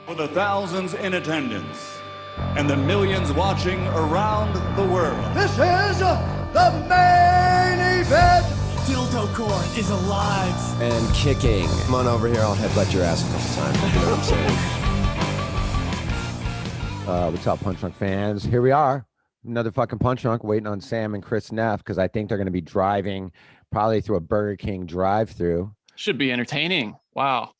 For the thousands in attendance and the millions watching around the world. This is the main event. Dildo Court is alive. And kicking. Come on over here, I'll headbutt your ass a couple times. You know what I'm saying? What's up, Punch Drunk fans? Here we are. Another fucking Punch Drunk waiting on Sam and Chris Neff because I think they're going to be driving probably through a Burger King drive-through. Should be entertaining. Wow.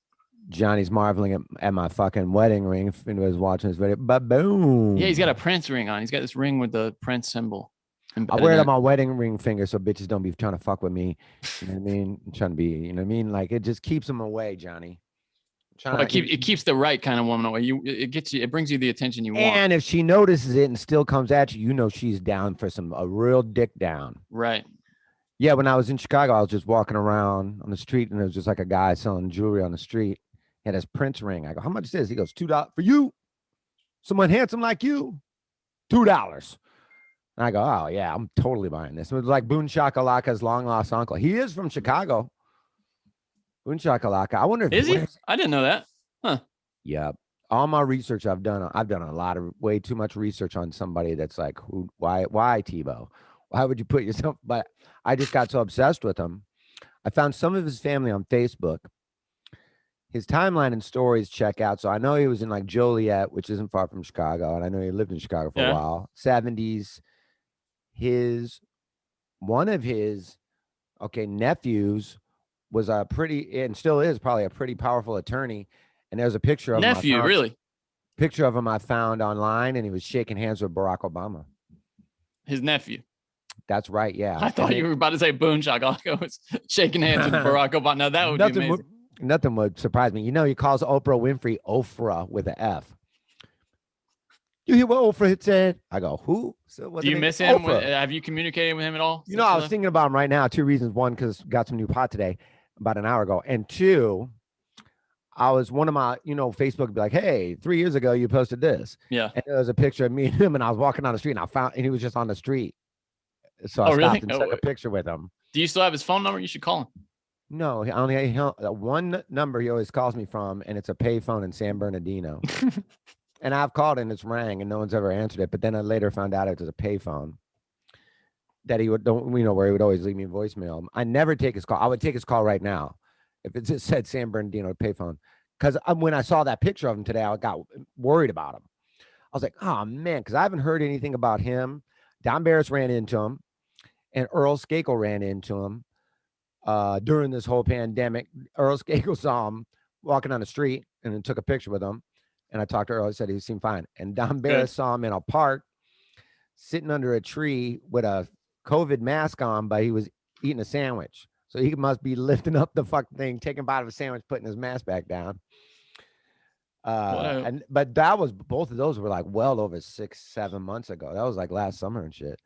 Johnny's marveling at my fucking wedding ring. If he was watching this video, but boom. Yeah, he's got a Prince ring on. He's got this ring with the Prince symbol. I wear it on my wedding ring finger so bitches don't be trying to fuck with me. You know what I mean? I'm trying to be, you know what I mean? Like, it just keeps them away, Johnny. It keeps the right kind of woman away. It brings you the attention you want. And if she notices it and still comes at you, you know she's down for a real dick down. Right. Yeah, when I was in Chicago, I was just walking around on the street and there was just like a guy selling jewelry on the street. He had his Prince ring. I go, how much is this? He goes, $2 for you. Someone handsome like you, $2. And I go, oh yeah, I'm totally buying this. It was like Boone Shakalaka's long lost uncle. He is from Chicago. Boone Shakalaka. I wonder if is he? I didn't know that. Huh. Yeah. All my research I've done a lot of way too much research on somebody that's like, why Tebow? Why would you put yourself? But I just got so obsessed with him. I found some of his family on Facebook. His timeline and stories check out. So I know he was in like Joliet, which isn't far from Chicago. And I know he lived in Chicago for a while. 70s. One of his nephews was a pretty, and still is probably a pretty powerful attorney. And there's a picture of picture of him I found online, and he was shaking hands with Barack Obama. His nephew. That's right. Yeah. I thought you were about to say Boone Shakalaka was shaking hands with Barack Obama. Now that would be amazing. Nothing would surprise me. You know, he calls Oprah Winfrey Ofra with an F. You hear what Oprah had said? I go, who? So do you miss him? Have you communicated with him at all? You know, I was thinking about him right now. 2 reasons. One, because got some new pot today about an hour ago. And two, I was one of my, Facebook would be like, hey, 3 years ago, you posted this. Yeah. And there was a picture of me and him, and I was walking down the street, and he was just on the street. So I stopped and took a picture with him. Do you still have his phone number? You should call him. No, only one number he always calls me from, and it's a payphone in San Bernardino. And I've called and it's rang, and no one's ever answered it. But then I later found out it was a payphone that he would where he would always leave me a voicemail. I never take his call. I would take his call right now if it just said San Bernardino payphone. Because when I saw that picture of him today, I got worried about him. I was like, oh man, because I haven't heard anything about him. Don Barris ran into him, and Earl Skakel ran into him. During this whole pandemic, Earl Skakel saw him walking on the street and then took a picture with him. And I talked to Earl. He said he seemed fine. And Don Barris saw him in a park sitting under a tree with a COVID mask on, but he was eating a sandwich. So he must be lifting up the fucking thing, taking a bite of a sandwich, putting his mask back down. But that was, both of those were like well over 6-7 months ago. That was like last summer and shit.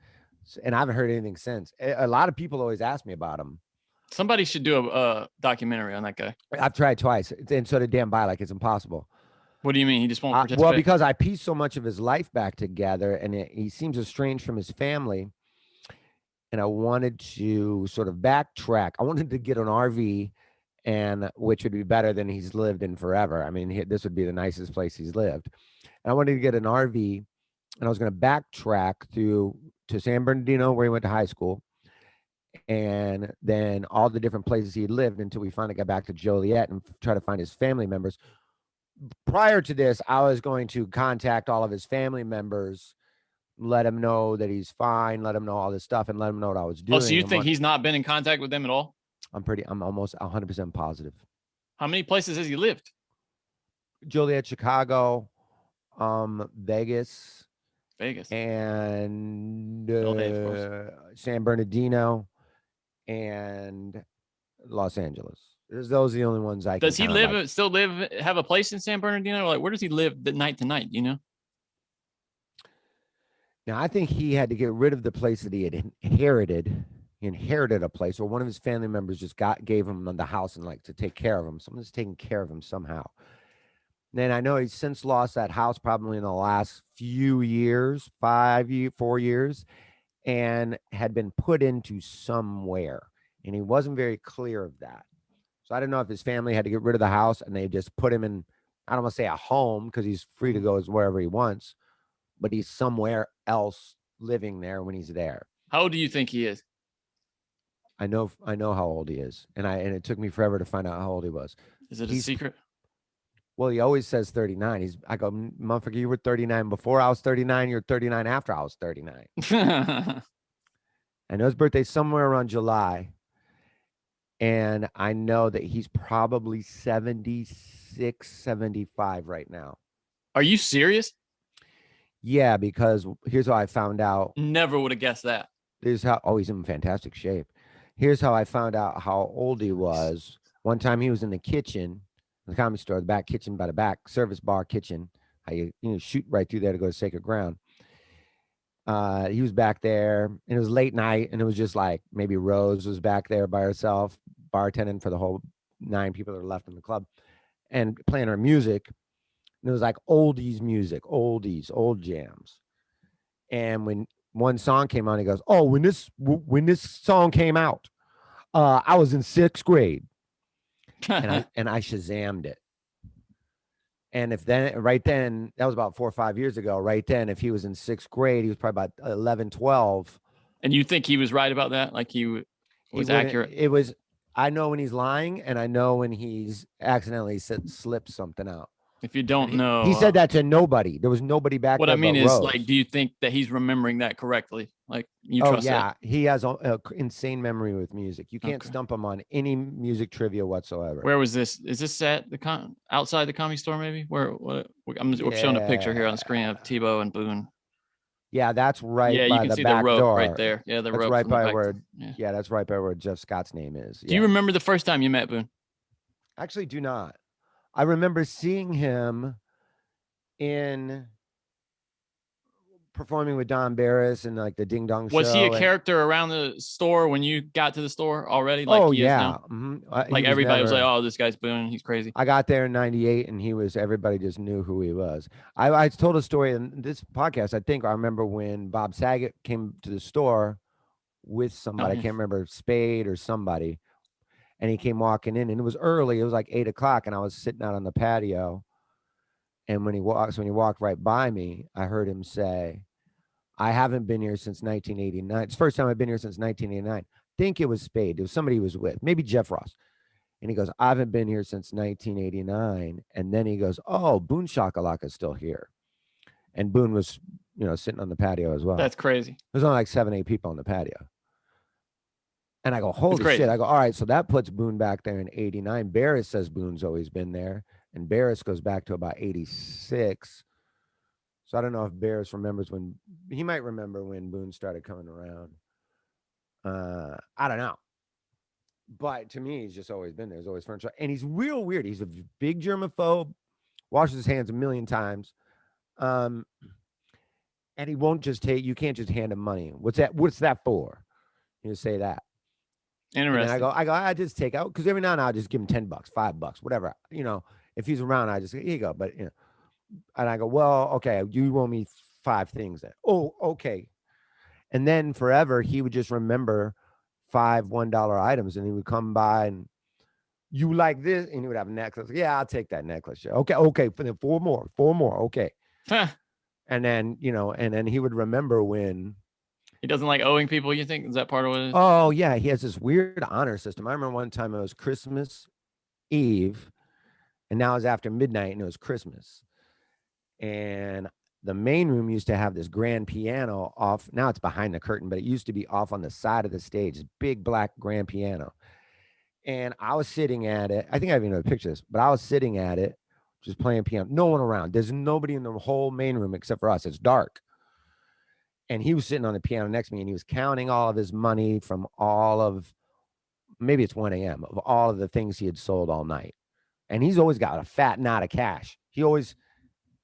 And I haven't heard anything since. A lot of people always ask me about him. Somebody should do a documentary on that guy. I've tried twice, and so did Dan Bilek. It's impossible. What do you mean? He just won't participate? Well, because I pieced so much of his life back together, and he seems estranged from his family. And I wanted to sort of backtrack. I wanted to get an RV, and which would be better than he's lived in forever. I mean, this would be the nicest place he's lived. And I wanted to get an RV, and I was going to backtrack to San Bernardino, where he went to high school, and then all the different places he lived until we finally got back to Joliet and try to find his family members. Prior to this, I was going to contact all of his family members, let him know that he's fine, let him know all this stuff, and let him know what I was doing. Oh, so you think he's not been in contact with them at all? I'm almost 100% positive. How many places has he lived? Joliet, Chicago, Vegas, and San Bernardino, and Los Angeles. Those are the only ones I can. Does he have a place in San Bernardino? Like, where does he live night to night? You know? Now, I think he had to get rid of the place that he had inherited. He inherited a place, or one of his family members just gave him the house and like to take care of him. Someone's taking care of him somehow. Then I know he's since lost that house probably in the last few years, 4 years, and had been put into somewhere. And he wasn't very clear of that. So I don't know if his family had to get rid of the house and they just put him in I don't want to say a home because he's free to go wherever he wants, but he's somewhere else living there when he's there. How old do you think he is? I know how old he is, and it took me forever to find out how old he was. Is it a secret? Well, he always says 39. I go, motherfucker, you were 39 before I was 39. You're 39 after I was 39. I know his birthday's somewhere around July, and I know that he's probably 76, 75 right now. Are you serious? Yeah, because here's how I found out. Never would have guessed that. He's in fantastic shape. Here's how I found out how old he was. One time he was in the kitchen, the comedy store, the back kitchen by the back service bar kitchen. How you shoot right through there to go to Sacred Ground. He was back there, and it was late night, and it was just like maybe Rose was back there by herself, bartending for the whole 9 people that are left in the club, and playing her music. And it was like oldies music, old jams. And when one song came on, he goes, "Oh, when this song came out, I was in 6th grade," and I Shazammed it. And right then, that was about 4 or 5 years ago. Right then, if he was in 6th grade, he was probably about 11, 12. And you think he was right about that? Like he was accurate? It was. I know when he's lying, and I know when he's accidentally slipped something out. If you don't know, he said that to nobody. There was nobody back there. What I mean is, Rose. like, do you think that he's remembering that correctly? Like, you trust that? He has an insane memory with music. You can't stump him on any music trivia whatsoever. Where was this? Is this at the outside the Comedy Store? Maybe we're showing a picture here on the screen of Tebow and Boone. Yeah, that's right. Yeah, by you can the see back the rope door. right there. Yeah, the that's rope right by where. Yeah, that's right by where Jeff Scott's name is. Do you remember the first time you met Boone? Actually, do not. I remember seeing him in performing with Don Barris and like the Ding Dong Show. Was he a character around the store when you got to the store already? Like like everybody was like, "Oh, this guy's Boone. He's crazy." I got there in '98, and everybody just knew who he was. I told a story in this podcast. I think I remember when Bob Saget came to the store with somebody. I can't remember, Spade or somebody, and he came walking in, and it was early. It was like 8 o'clock, and I was sitting out on the patio. And when he walked right by me, I heard him say, "I haven't been here since 1989. It's the first time I've been here since 1989. I think it was Spade. It was somebody he was with, maybe Jeff Ross." And he goes, "I haven't been here since 1989. And then he goes, "Oh, Boone Shakalaka's still here." And Boone was, sitting on the patio as well. That's crazy. There's only like 7, 8 people on the patio. And I go, "Holy shit." I go, "All right, so that puts Boone back there in 89. Barris says Boone's always been there. And Barris goes back to about 86. So I don't know if Barris remembers he might remember when Boone started coming around. I don't know. But to me, he's just always been there. He's always furniture. And he's real weird. He's a big germaphobe, washes his hands a million times. And he won't you can't just hand him money. What's that for? You say that. Interesting. And I just take out, because every now and then I'll just give him $10, $5, whatever. If he's around, I just say, "Here you go." But and I go, "Well, okay, you owe me 5 things then." "Oh, okay." And then forever he would just remember 5 $1 items, and he would come by and, "You like this?" And he would have a necklace. "Yeah, I'll take that necklace." Okay. For then 4 more. Okay. And then and then he would remember when. He doesn't like owing people, you think? Is that part of it? Oh yeah, he has this weird honor system. I remember one time it was Christmas Eve. And now it's after midnight, and it was Christmas. And the main room used to have this grand piano off. Now it's behind the curtain, but it used to be off on the side of the stage, this big black grand piano. And I was sitting at it. I think I even know the picture of this, but I was sitting at it, just playing piano. No one around. There's nobody in the whole main room except for us. It's dark. And he was sitting on the piano next to me, and he was counting all of his money from maybe it's 1 a.m., of all of the things he had sold all night. And he's always got a fat knot of cash. He always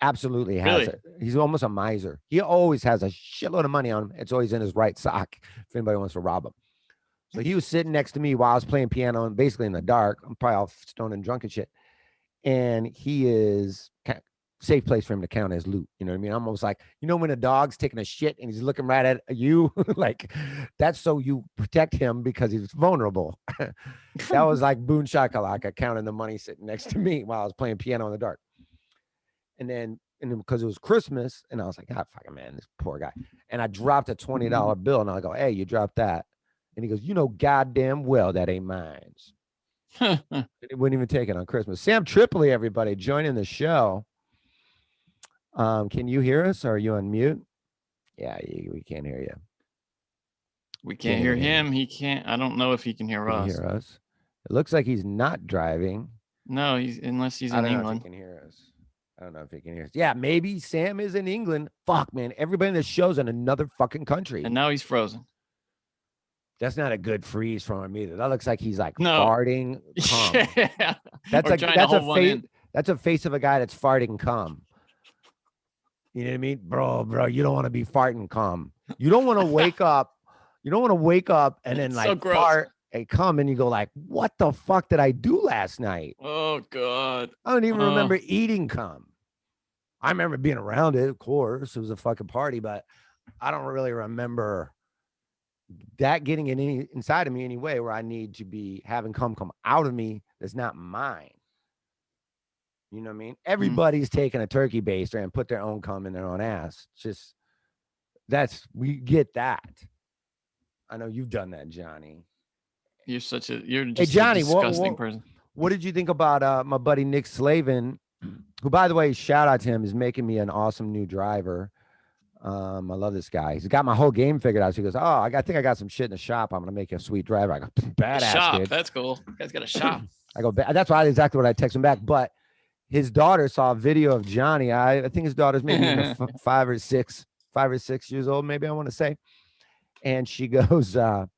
absolutely has it. He's almost a miser. He always has a shitload of money on him. It's always in his right sock if anybody wants to rob him. So he was sitting next to me while I was playing piano, and basically in the dark. I'm probably all stoned and drunk and shit. And he is safe place for him to count his loot. You know what I mean? I'm almost like, when a dog's taking a shit and he's looking right at you, like that's so you protect him because he's vulnerable. That was like Boone Shakalaka counting the money sitting next to me while I was playing piano in the dark. And then because it was Christmas, and I was like, God, fucking man, this poor guy. And I dropped a $20 bill, and I go, hey, you dropped that. And he goes, you know, goddamn well that ain't mine. He wouldn't even take it on Christmas. Sam Tripoli, everybody, joining the show. Can you hear us, or are you on mute? Yeah, we can't hear you. We can't hear him. He can't. I don't know if he can hear us. Hear us. It looks like he's not driving. No, unless he's in England. I don't know if he can hear us. I don't know if he can hear us. Yeah, maybe Sam is in England. Fuck, man. Everybody in the show's in another fucking country. And now he's frozen. That's not a good freeze from him either. That looks like he's like farting cum. Yeah. That's a face of a guy that's farting cum. You know what I mean? Bro, you don't want to be farting cum. You don't want to wake up. You don't want to wake up and then like fart and come and you go like, what the fuck did I do last night? Oh God. I don't even remember eating cum. I remember being around it, of course. It was a fucking party, but I don't really remember that getting inside of me anyway, where I need to be having cum come out of me that's not mine. You know what I mean? Everybody's taking a turkey baster and put their own cum in their own ass. Just we get that. I know you've done that, Johnny. You're just a disgusting person. What did you think about my buddy Nick Slavin, who, by the way, shout out to him, is making me an awesome new driver. I love this guy. He's got my whole game figured out. So he goes, I think I got some shit in the shop. I'm gonna make you a sweet driver. I go, badass. Shop, dude. That's cool. You guys got a shop. I go, that's exactly what I text him back. But his daughter saw a video of Johnny. I think his daughter's maybe in the 5 or 6 years old, maybe I want to say. And she goes, that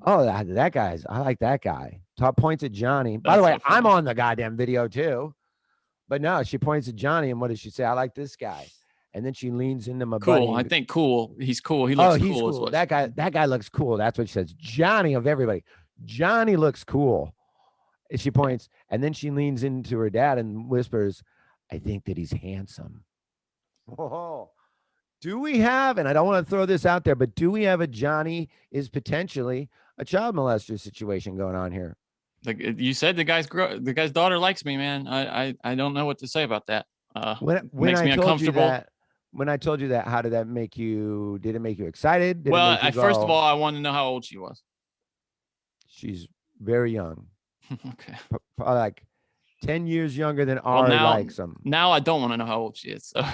guy's, I like that guy. Top points at Johnny. By the way, I'm on the goddamn video too. But no, she points at Johnny, and what does she say? I like this guy. And then she leans into my buddy. I think cool. He's cool. He looks cool. Cool. That guy looks cool. That's what she says. Johnny of everybody. Johnny looks cool. And she points, and then she leans into her dad and whispers, I think that he's handsome. Whoa. Do we have, and I don't want to throw this out there, but do we have a Johnny is potentially a child molester situation going on here? Like you said, the guy's daughter likes me, man. I don't know what to say about that. Makes me uncomfortable. When I told you that, how did that make you? Did it make you excited? First of all, I wanted to know how old she was. She's very young. Okay. Probably like 10 years younger than Ari likes them. Now I don't want to know how old she is. So.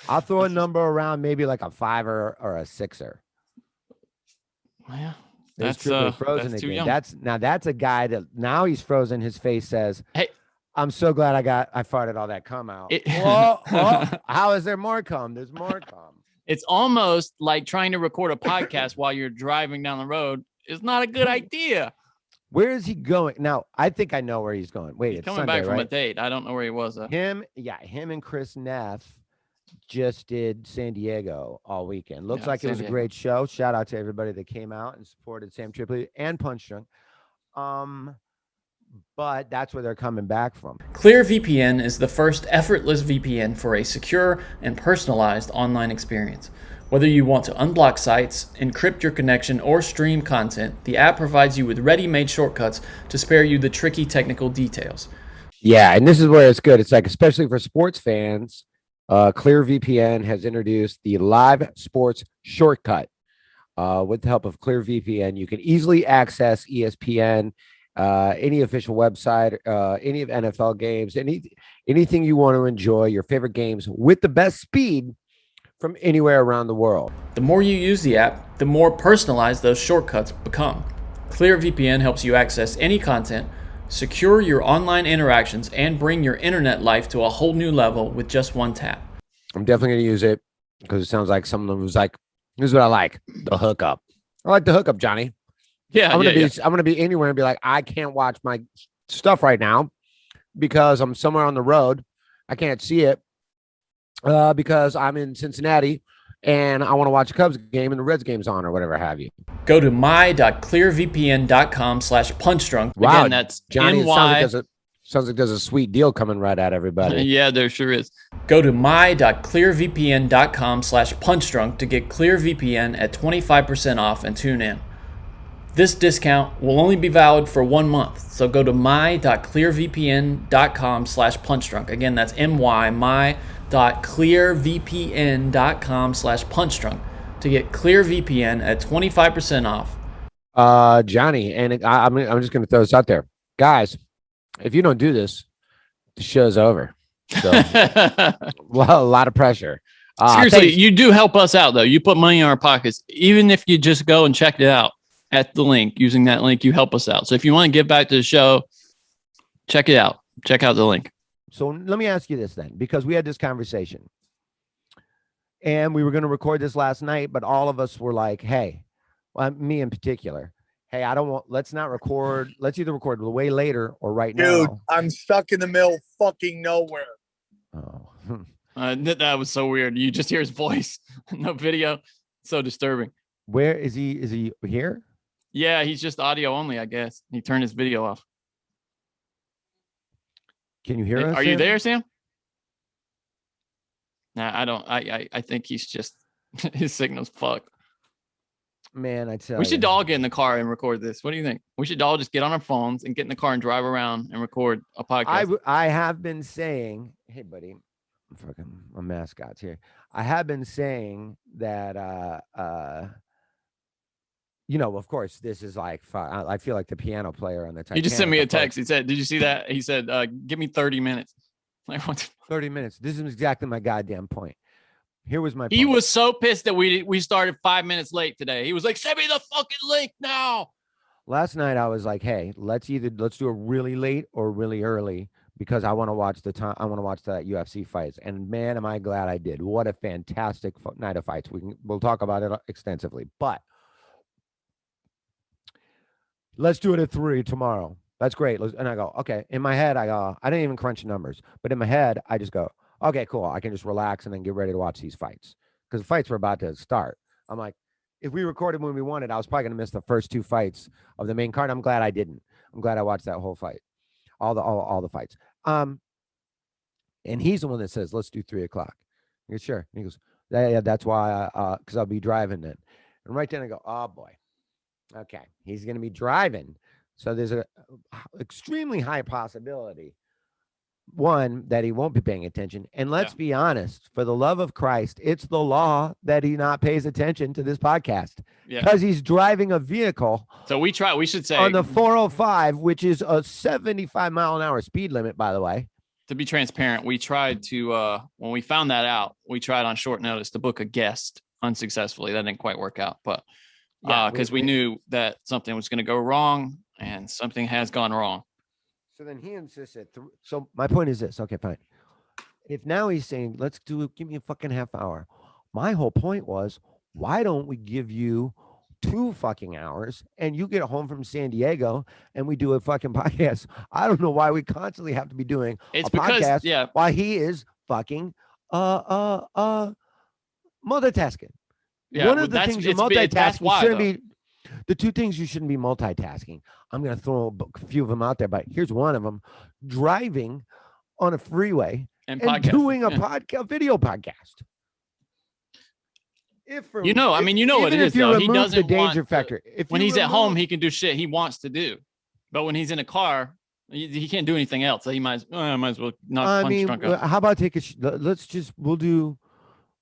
I'll throw a number around, maybe like a 5 or a 6er. Yeah. That's frozen that's again. Too young. That's a guy that now he's frozen. His face says, hey, I'm so glad I farted all that cum out. How is there more cum? There's more cum. It's almost like trying to record a podcast while you're driving down the road. It's not a good idea. Where is he going? Now, I think I know where he's going. Wait, he's it's coming Sunday, back from right? a date. I don't know where he was. Him and Chris Neff just did San Diego all weekend. Looks like it was a great show. Shout out to everybody that came out and supported Sam Tripoli and Punch Drunk. But that's where they're coming back from. ClearVPN is the first effortless VPN for a secure and personalized online experience. Whether you want to unblock sites, encrypt your connection, or stream content, the app provides you with ready-made shortcuts to spare you the tricky technical details. Yeah, and this is where it's good. It's like, especially for sports fans, ClearVPN has introduced the live sports shortcut. With the help of ClearVPN, you can easily access ESPN, any official website, any of NFL games, anything you want to enjoy, your favorite games with the best speed from anywhere around the world. The more you use the app, the more personalized those shortcuts become. ClearVPN helps you access any content, secure your online interactions, and bring your internet life to a whole new level with just one tap. I'm definitely going to use it because it sounds like someone was like, here's what I like, the hookup. I like the hookup, Johnny. Yeah, I'm going to be anywhere and be like, I can't watch my stuff right now because I'm somewhere on the road. I can't see it. Because I'm in Cincinnati and I want to watch a Cubs game and the Reds game's on or whatever have you. Go to my.clearvpn.com/punchdrunk. Wow, again, that's Johnny. NY. Sounds like there's a sweet deal coming right at everybody. Yeah, there sure is. Go to my.clearvpn.com/punchdrunk to get ClearVPN at 25% off and tune in. This discount will only be valid for 1 month, so go to my.clearvpn.com/punchdrunk. Again, that's my.clearvpn.com/punchdrunk to get ClearVPN at 25% off. Johnny, and I'm just going to throw this out there. Guys, if you don't do this, the show's over. So, well, a lot of pressure. Seriously, thanks. You do help us out, though. You put money in our pockets. Even if you just go and check it out at the link, using that link, you help us out. So if you want to give back to the show, check it out. Check out the link. So let me ask you this then, because we had this conversation and we were going to record this last night, but all of us were like, hey, well, me in particular, hey, let's not record. Let's either record way later or right now. Dude, I'm stuck in the middle fucking nowhere. Oh, That was so weird. You just hear his voice, no video. So disturbing. Where is he? Is he here? Yeah, he's just audio only, I guess. He turned his video off. Can you hear us? Are you there, Sam? Nah, I don't. I think he's just his signal's fucked. Man, I tell you. We should all get in the car and record this. What do you think? We should all just get on our phones and get in the car and drive around and record a podcast. I have been saying, hey, buddy, my mascot's here. I have been saying that, of course, this is like, I feel like the piano player on the Titanic. He just sent me a text. He said, did you see that? He said, give me 30 minutes. Like, what? 30 minutes. This is exactly my goddamn point. Here was my point. He was so pissed that we started 5 minutes late today. He was like, send me the fucking link now. Last night, I was like, hey, let's do a really late or really early, because I want to watch that UFC fights. And man, am I glad I did. What a fantastic night of fights. We'll talk about it extensively, but let's do it at 3 tomorrow. That's great. And I go, okay. In my head, I didn't even crunch numbers, but in my head, I just go, okay, cool. I can just relax and then get ready to watch these fights, because the fights were about to start. I'm like, if we recorded when we wanted, I was probably going to miss the first 2 fights of the main card. I'm glad I didn't. I'm glad I watched that whole fight, all the fights. And he's the one that says, let's do 3 o'clock. I go, sure. And he goes, yeah, that's why, because I'll be driving then. And right then I go, oh boy. Okay, he's going to be driving. So there's a extremely high possibility, one, that he won't be paying attention. And let's be honest, for the love of Christ, it's the law that he not pays attention to this podcast, because he's driving a vehicle. So we should say, on the 405, which is a 75-mile-an-hour speed limit, by the way. To be transparent, we tried to, when we found that out, we tried on short notice to book a guest unsuccessfully. That didn't quite work out, but because we knew that something was going to go wrong, and something has gone wrong. So then he insisted. So my point is this. Okay, fine. If now he's saying, give me a fucking half hour. My whole point was, why don't we give you 2 fucking hours and you get home from San Diego and we do a fucking podcast? I don't know why we constantly have to be doing podcast while he is fucking multitasking. Yeah, one of the things you're multitasking shouldn't be. The 2 things you shouldn't be multitasking. I'm going to throw a few of them out there, but here's one of them: driving on a freeway and doing a video podcast. What it is. Though. He doesn't the danger factor. When he's at home, he can do shit he wants to do, but when he's in a car, he can't do anything else. So he might as well not. How about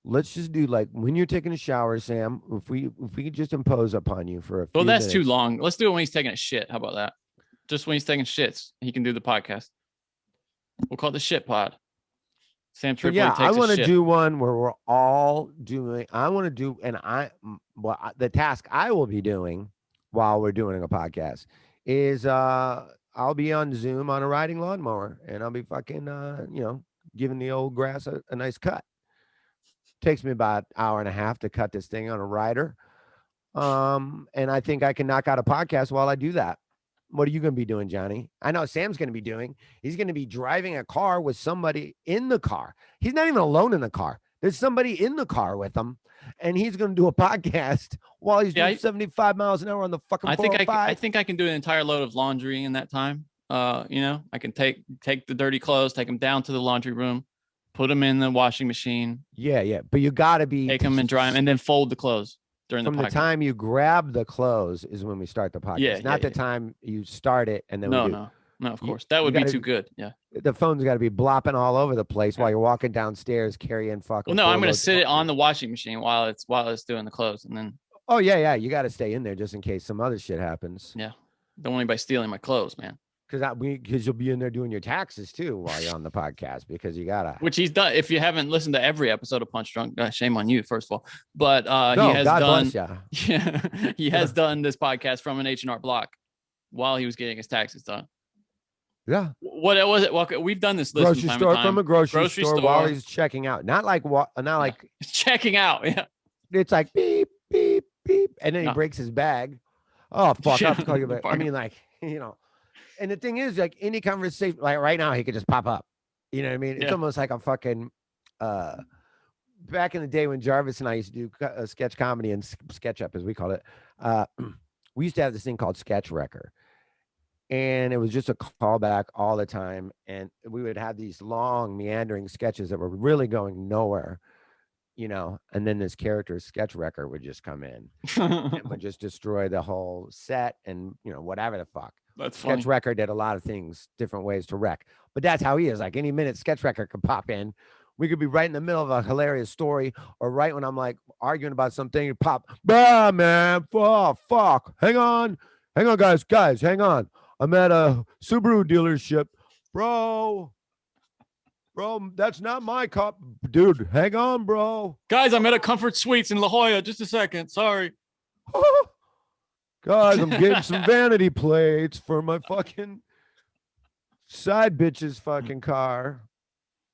let's just do like when you're taking a shower, Sam. If we could just impose upon you for a few that's minutes. too long. Let's do it when he's taking a shit. How about that? Just when he's taking shits, he can do the podcast. We'll call it the shit pod. Sam Tripoli takes a shit. I want to do one where we're all doing. I want to do, and the task I will be doing while we're doing a podcast is I'll be on Zoom on a riding lawnmower, and I'll be fucking giving the old grass a nice cut. Takes me about an hour and a half to cut this thing on a rider. And I think I can knock out a podcast while I do that. What are you going to be doing, Johnny? I know Sam's going to be doing. He's going to be driving a car with somebody in the car. He's not even alone in the car. There's somebody in the car with him, and he's going to do a podcast while he's doing 75 miles an hour on the fucking 405. I think I can do an entire load of laundry in that time. I can take the dirty clothes, take them down to the laundry room, put them in the washing machine. Yeah. But you got to be. Take them and dry them, and then fold the clothes during from the the podcast. time you grab the clothes is when we start the podcast. Yeah, Not the time you start it and then we do. No, of You- course. That you would be gotta- too good. Yeah. The phone's got to be blopping all over the place while Yeah. you're walking downstairs carrying fucking. Well, no, I'm 4 gonna loads of sit it on laundry. the washing machine while it's doing the clothes, and then Oh yeah. You got to stay in there just in case some other shit happens. don't want anybody stealing my clothes, man. Because you'll be in there doing your taxes too while you're on the podcast because you gotta. Which he's done. If you haven't listened to every episode of Punch Drunk, shame on you, first of all. But No, he has God done. bless ya. Yeah, he has done this podcast from an H&R Block while he was getting his taxes done. Yeah. What was it? Well, we've done this list Grocery from time store to time. from a grocery Grocery store while store. he's checking out. Not like Checking out. Yeah. it's like beep beep beep, and then he No. breaks his bag. Oh fuck! I have to call you back. I Barnett. mean, like and the thing is, like any conversation, like right now, he could just pop up. You know what I mean? It's Yeah. almost like a fucking. Back in the day when Jarvis and I used to do sketch comedy and sketch up, as we call it, we used to have this thing called Sketch Wrecker. And it was just a callback all the time. And we would have these long meandering sketches that were really going nowhere, and then this character Sketch Wrecker would just come in and would just destroy the whole set and, whatever the fuck. That's funny. Sketch Wrecker did a lot of things, different ways to wreck. But that's how he is. Like any minute Sketch Wrecker could pop in. We could be right in the middle of a hilarious story, or right when I'm like arguing about something, you pop, bah, man, oh, fuck. Hang on, guys, hang on. I'm at a Subaru dealership, bro, that's not my cop, dude. Hang on, bro. Guys, I'm at a Comfort Suites in La Jolla. Just a second. Sorry. Guys, I'm getting some vanity plates for my fucking side bitch's fucking car.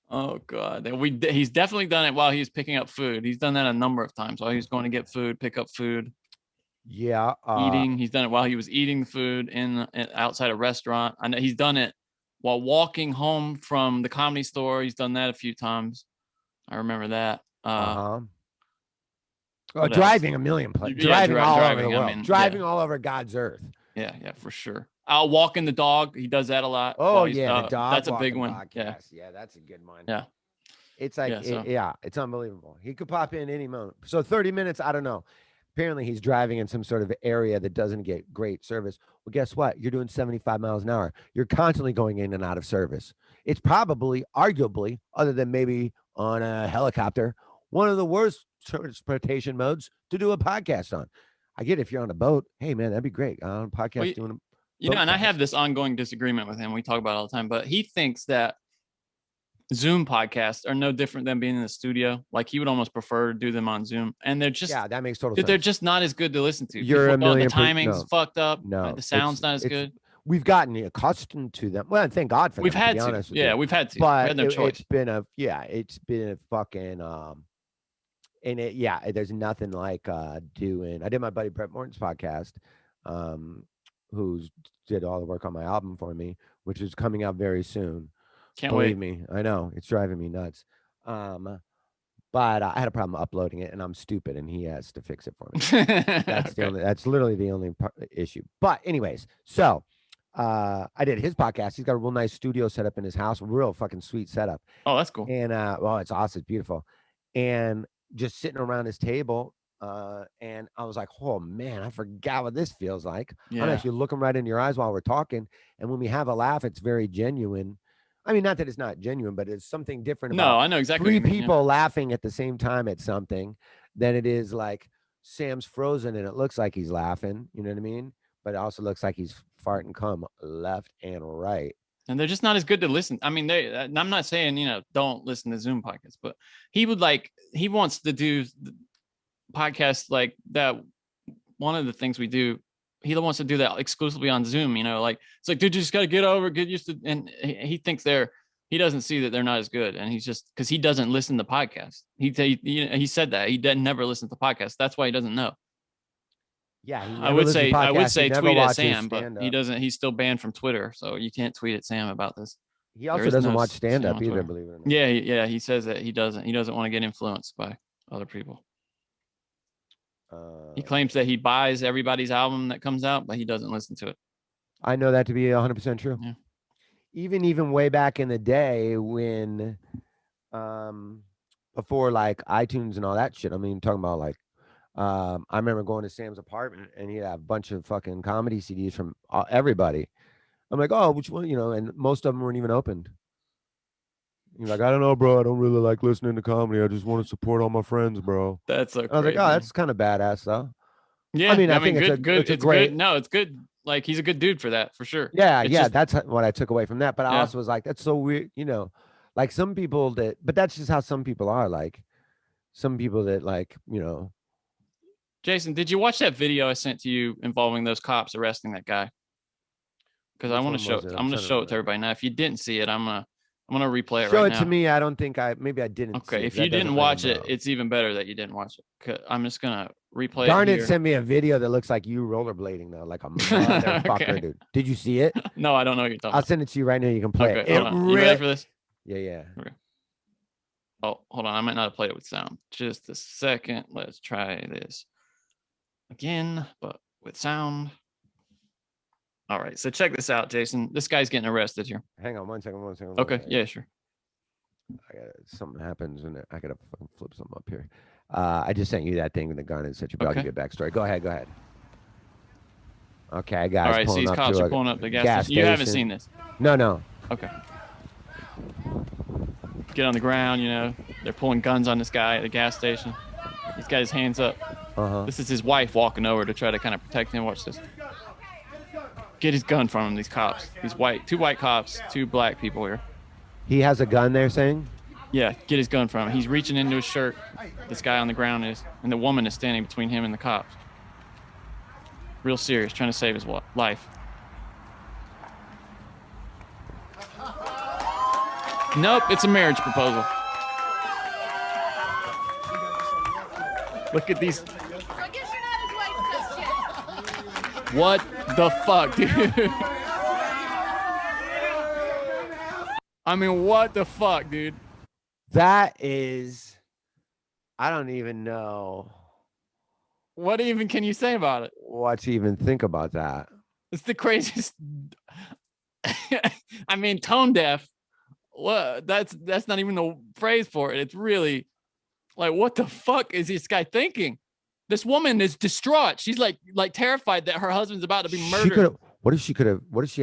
Oh God. And he's definitely done it while he's picking up food. He's done that a number of times while he was going to get food, pick up food. Yeah. Eating. He's done it while he was eating the food outside a restaurant. I know he's done it while walking home from the Comedy Store. He's done that a few times. I remember that. Driving a million places. Yeah, Driving all over the driving, I world. mean, Driving all over God's earth. Yeah, for sure. Walking the dog. He does that a lot. Oh while he's, yeah, the dog. That's a big walking one. podcast. Yeah, that's a good one. Yeah. It's like it's unbelievable. He could pop in any moment. So 30 minutes, I don't know. Apparently he's driving in some sort of area that doesn't get great service. Well, guess what? You're doing 75 miles an hour. You're constantly going in and out of service. It's probably, arguably, other than maybe on a helicopter, one of the worst transportation modes to do a podcast on. I get it if you're on a boat. Hey man, that'd be great. On a podcast doing a and I have this ongoing disagreement with him. We talk about it all the time, but he thinks that Zoom podcasts are no different than being in the studio. Like he would almost prefer to do them on Zoom, and they're just that makes total dude, sense. they're just not as good to listen to. You're a million the timing's fucked up. No, the sound's not as good. We've gotten accustomed to them. Well, thank God for We've them, had to be to. honest with Yeah, you. we've had to. But we had no choice. It's been a fucking there's nothing like doing. I did my buddy Brett Morton's podcast, who's did all the work on my album for me, which is coming out very soon. Can't Believe wait. me, I know it's driving me nuts. But I had a problem uploading it, and I'm stupid, and he has to fix it for me. That's literally the only issue. But anyways, so I did his podcast. He's got a real nice studio set up in his house, real fucking sweet setup. Oh, that's cool. And it's awesome, it's beautiful. And just sitting around his table, and I was like, oh man, I forgot what this feels like. Yeah. I'm actually looking right in your eyes while we're talking, and when we have a laugh, it's very genuine. I mean, not that it's not genuine, but it's something different about No, I know exactly. three what you mean, people laughing at the same time at something than it is like Sam's frozen and it looks like he's laughing. You know what I mean? But it also looks like he's farting cum left and right. And they're just not as good to listen. I mean, I'm not saying, don't listen to Zoom podcasts, but he wants to do podcasts like that. One of the things we do, he wants to do that exclusively on Zoom, like, it's like, dude, you just got to get used to, and he thinks he doesn't see that they're not as good. And he's just, cause he doesn't listen to podcasts. He said that he never listens to podcasts. That's why he doesn't know. Yeah. I would say tweet at Sam, but he doesn't, he's still banned from Twitter. So you can't tweet at Sam about this. He also doesn't watch stand up either, believe it or not. Yeah. He says that he doesn't want to get influenced by other people. He claims that he buys everybody's album that comes out, but he doesn't listen to it. I know that to be 100% true. Yeah. Even way back in the day when, before like iTunes and all that shit. I mean, talking about like I remember going to Sam's apartment and he had a bunch of fucking comedy CDs from everybody. I'm like, oh, which one? You know, and most of them weren't even opened. He's like, I don't know, bro. I don't really like listening to comedy. I just want to support all my friends, bro. That's so. I was like, oh, that's kind of badass, though. Yeah, I mean, I think good. it's great. Good. No, it's good. Like he's a good dude for that, for sure. Yeah, it's yeah. just, That's what I took away from that. But I also was like, that's so weird, you know, like some people but that's just how some people are. Like some people that like, you know. Jason, did you watch that video I sent to you involving those cops arresting that guy? Because I want to show it. I'm going to show it to everybody now. If you didn't see it, I'm gonna replay it right now. Show it to me. I don't think maybe I didn't. Okay, if you didn't watch it, it's even better that you didn't watch it. I'm just gonna replay Barnett it. Sent me a video that looks like you rollerblading though, like a motherfucker, okay. Dude. Did you see it? No, I don't know what you're talking I'll send it to you right now. You can play it. Hold on. You ready for this? Yeah. Okay. Oh, hold on. I might not have played it with sound. Just a second. Let's try this again, but with sound. All right. So check this out, Jason. This guy's getting arrested here. Hang on one second. Okay. Yeah, sure. Something happens and I gotta fucking flip something up here. I just sent you that thing with the gun and said you're about to get backstory. Go ahead. Okay, guys. All right, so these cops are pulling up the gas station. You haven't seen this? No. Okay. Get on the ground, you know. They're pulling guns on this guy at the gas station. He's got his hands up. This is his wife walking over to try to kind of protect him. Watch this. Get his gun from him, these cops. Two white cops, two black people here. He has a gun there saying? Yeah, get his gun from him. He's reaching into his shirt. This guy on the ground is, and the woman is standing between him and the cops. Real serious, trying to save his life. Nope, it's a marriage proposal. Look at these. I guess you're not his wife just yet. What the fuck, dude? I mean, what the fuck, dude? That is, I don't even know. What even can you say about it? What to even think about that? It's the craziest. I mean, tone deaf. What? That's not even the phrase for it. It's really like, what the fuck is this guy thinking? This woman is distraught. She's like terrified that her husband's about to be murdered. What if she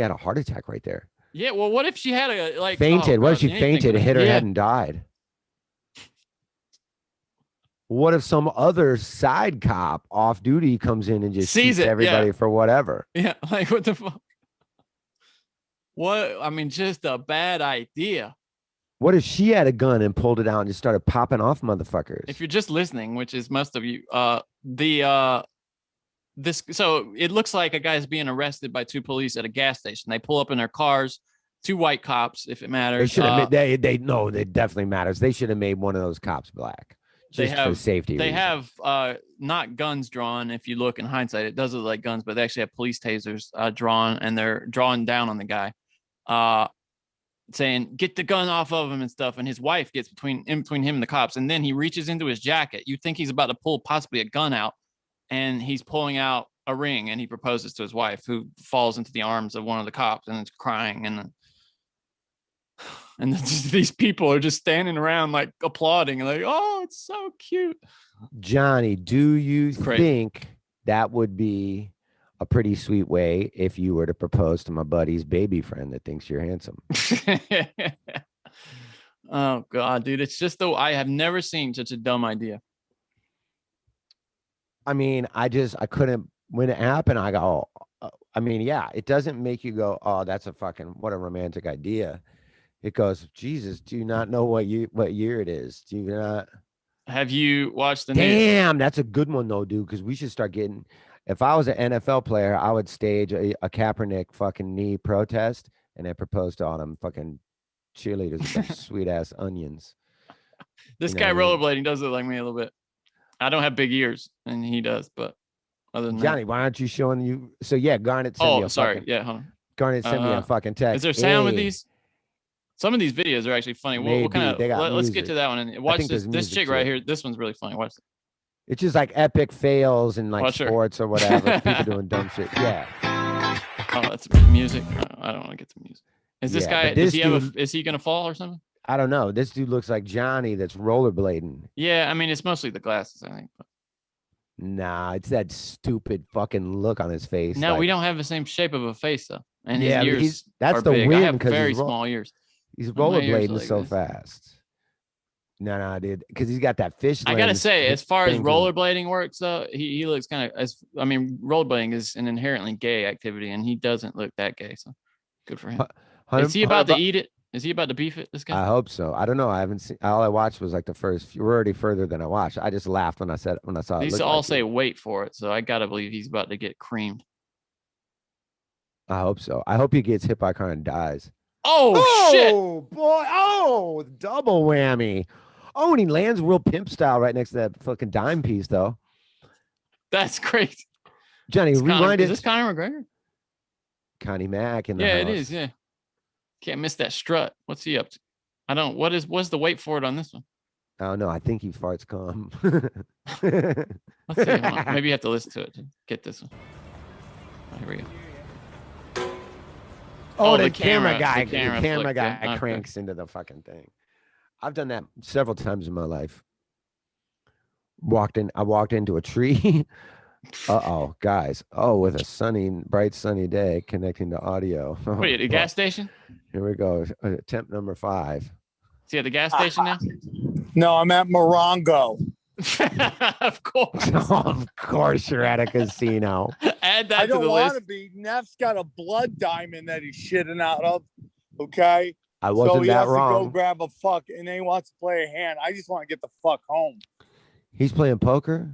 had a heart attack right there? Yeah. Well, what if she had a fainted? What if she fainted, hit her head, and died? What if some other side cop off duty comes in and just sees everybody for whatever? Yeah. Like, what the fuck? What? I mean, just a bad idea. What if she had a gun and pulled it out and just started popping off motherfuckers? If you're just listening, which is most of you, so it looks like a guy's being arrested by two police at a gas station. They pull up in their cars, two white cops, if it matters. They should have it definitely matters. They should have made one of those cops black. Just for safety. They have not guns drawn. If you look in hindsight, it does look like guns, but they actually have police tasers drawn, and they're drawing down on the guy, saying, "Get the gun off of him" and stuff. And his wife gets between him and the cops, and then he reaches into his jacket. You think he's about to pull possibly a gun out, and he's pulling out a ring, and he proposes to his wife, who falls into the arms of one of the cops and is crying, and these people are just standing around like applauding, like, "Oh, it's so cute." Johnny, do you think that would be a pretty sweet way if you were to propose to my buddy's baby friend that thinks you're handsome? Oh God, dude. It's just I have never seen such a dumb idea. I mean, I couldn't, when it happened, I go, I mean, yeah, it doesn't make you go, "Oh, that's what a romantic idea." It goes, Jesus, do you not know what year it is? Do you not? Have you watched the Damn, that's a good one though, dude, because we should start getting, if I was an NFL player, I would stage a Kaepernick fucking knee protest and then propose to all them fucking cheerleaders with them sweet ass onions. This guy rollerblading does look like me a little bit. I don't have big ears, and he does, but other than Johnny, why aren't you showing you? So yeah, Garnett sent me a sorry. fucking, Yeah, hold on. Garnett sent me a fucking text. Is there sound with these? Some of these videos are actually funny. What kind of? Let's get to that one and watch this chick right here. This one's really funny. Watch this. It's just like epic fails in like sports or whatever. People doing dumb shit. Yeah. Oh, that's music. I don't want to get to music. Is this guy? Is he gonna fall or something? I don't know. This dude looks like Johnny that's rollerblading. Yeah, I mean it's mostly the glasses, I think. But Nah, it's that stupid fucking look on his face. No, like, we don't have the same shape of a face though, and Yeah, but his ears that's are the big. I wind have 'cause very he's small ears. he's My ears are rollerblading like so this. fast. No, dude, because he's got that fish. I gotta lens say, as far as thing to- rollerblading works, though, he looks kind of rollerblading is an inherently gay activity, and he doesn't look that gay. So good for him. Is he about to eat it? Is he about to beef it? This guy? I hope so. I don't know. I haven't seen. All I watched was like the first. We're already further than I watched. I just laughed when I saw it. These all say wait for it, so I gotta believe he's about to get creamed. I hope so. I hope he gets hit by a car and dies. Oh shit! Oh boy! Oh, double whammy! Oh, and he lands real pimp style right next to that fucking dime piece, though. That's crazy. Johnny, rewind Is it. this Conor McGregor? Connie Mack in the Yeah, house. it is. Yeah, can't miss that strut. What's he up to? I don't. What's the wait for it on this one? Oh no, I think he farts cum. Let's see. Hold on. Maybe you have to listen to it to get this one. Oh, here we go. Oh, the the camera guy. the The camera camera flicked, guy yeah. Okay. cranks into the fucking thing. I've done that several times in my life. I walked into a tree. Uh-oh, guys. Oh, with a bright sunny day connecting to audio. Oh, Wait, at a gas station? Here we go. Attempt number 5. Is he at the gas station now? No, I'm at Morongo. Of course. Of course you're at a casino. Add that I to don't the want to list. be. Neff's got a blood diamond that he's shitting out of. Okay. I wasn't so he that has to go wrong. grab a fuck and then he wants to play a hand. I just want to get the fuck home. He's playing poker?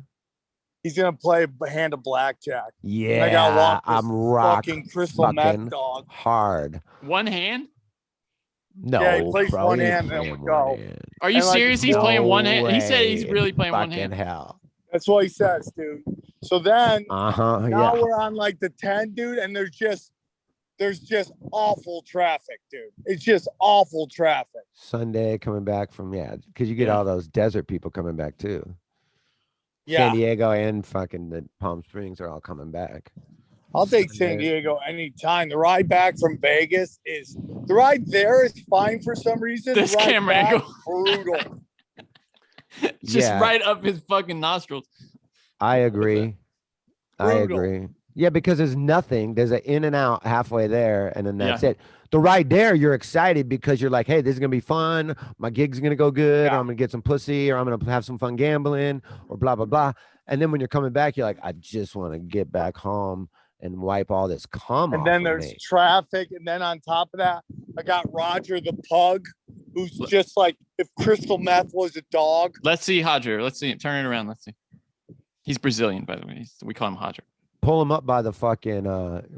He's gonna play a hand of blackjack. Yeah, I gotta walk this I'm rock fucking crystal fucking meth dog. hard. One hand? No, Yeah, he plays bro, one he ain't hand and playing we go. one hand. Are you And, like, serious? He's playing one hand. He said he's way really in playing one fucking hand. hell. That's what he says, dude. So then Uh-huh. now Yeah. we're on like the 10, dude, and there's just awful traffic, dude. It's just awful traffic. Sunday coming back from because you get all those desert people coming back too. Yeah. San Diego and fucking the Palm Springs are all coming back. I'll take San Diego anytime. The ride back from Vegas the ride there is fine for some reason. This The ride camera back, angle. brutal. Just Yeah. right up his fucking nostrils. I agree. I Brutal. agree. Yeah, because there's nothing. There's an in and out halfway there, and then that's it. The ride there, you're excited because you're like, hey, this is gonna be fun. My gig's gonna go good. Yeah. Or I'm gonna get some pussy, or I'm gonna have some fun gambling, or blah blah blah. And then when you're coming back, you're like, I just want to get back home and wipe all this cum And off then of there's me. traffic. And then on top of that, I got Roger the pug, who's just like if crystal meth was a dog. Let's see Hodger. Let's see him. Turn it around. Let's see. He's Brazilian, by the way. We call him Hodger. Pull him up by the fucking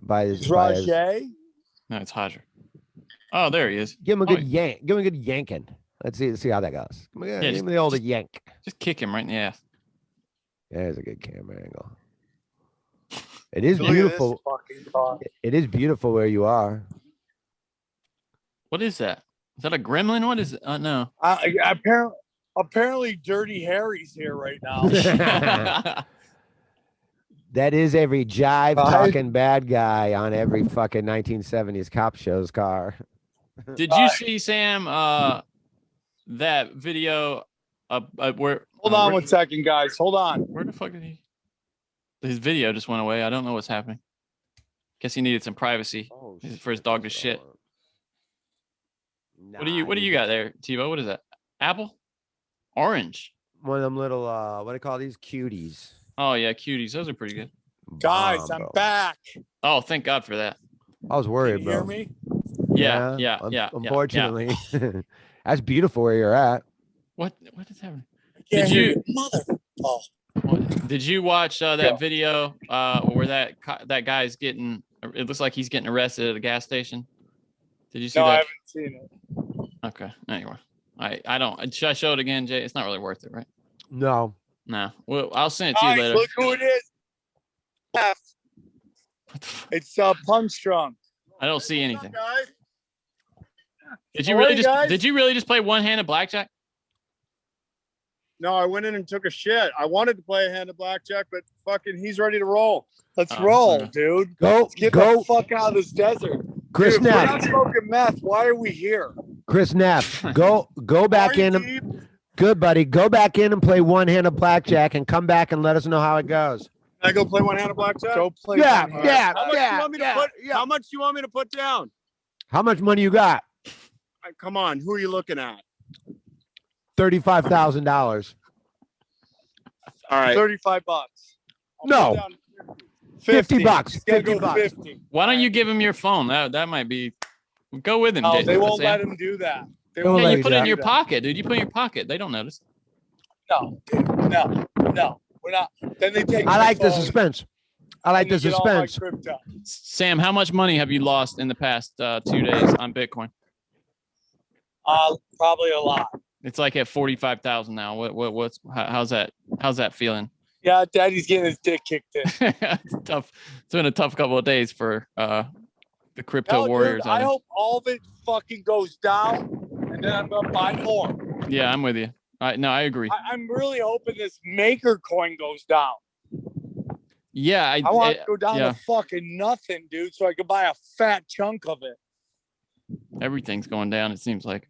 by his. Roger. No, it's Hodger. Oh, there he is. Give him a Oh, good yank. Give him a good yanking. Let's see how that goes. Give just- him the old yank. Just kick him right in the ass. There's a good camera angle. It is Look at this beautiful. fucking car. It is beautiful where you are. What is that? Is that a gremlin? What is it? No. Apparently, Dirty Harry's here right now. That is every jive Right. talking bad guy on every fucking 1970s cop show's car. Did you see, Sam, that video where Hold on 1 second, guys. Hold on. where the fuck did he? His video just went away. I don't know what's happening. Guess he needed some privacy for his dog to shit. What do you got there, Tebow? What is that? Apple? Orange. One of them little what do they call these cuties? Oh yeah, cuties. Those are pretty good. Guys, Bomb, I'm bro. back. Oh, thank God for that. I was Can worried, you bro. hear me? Yeah. Unfortunately, that's beautiful where you're at. What is happening? Can't Did hear you- mother? Oh, Did you watch that Yeah. video where that guy's getting? It looks like he's getting arrested at a gas station. Did you see no, I that? haven't seen it. Okay. Anyway, I don't. Should I show it again, Jay? It's not really worth it, right? No. No. Well, I'll send it to you Guys, later. look who it is. What the fuck? It's Punch Drunk. I don't see What's up, anything. guys? Did you How are really you just? guys? Did you really just play one-handed blackjack? No, I went in and took a shit. I wanted to play a hand of blackjack, but fucking he's ready to roll. Let's Oh, roll, okay. dude. Go, Let's get go, the fuck out of this desert. Chris Dude, if we're not Neff. smoking meth. Why are we here? Chris Neff. Go back Are you in. deep? Good, buddy. Go back in and play one-handed blackjack and come back and let us know how it goes. Can I go play one-handed blackjack? Go play. Yeah, one-handed. yeah, How much yeah, you want me to yeah, put? yeah. How much you want me to put down? How much money you got? Come on, who are you looking at? $35,000. All right, $35. No. 50 bucks. Gotta 50 go bucks. 50. Why don't you give him your phone? That might be. Go with him. No, Jason, they won't Sam. let him do that. They Don't won't Yeah, let you you put it in do your that. pocket, dude. You put it in your pocket. They don't notice. No, dude, no, we're not. Then they take. I my like the phone, suspense. I like the and you get all my suspense. crypto. Sam, how much money have you lost in the past 2 days on Bitcoin? Probably a lot. It's like at 45,000 now. How's that feeling? Yeah, Daddy's getting his dick kicked in. It's tough. It's been a tough couple of days for the crypto No, warriors. dude, I hope all of it fucking goes down, and then I'm gonna buy more. Yeah, I'm with you. I agree. I'm really hoping this maker coin goes down. Yeah, I want it to go down yeah. to fucking nothing, dude, so I could buy a fat chunk of it. Everything's going down. It seems like.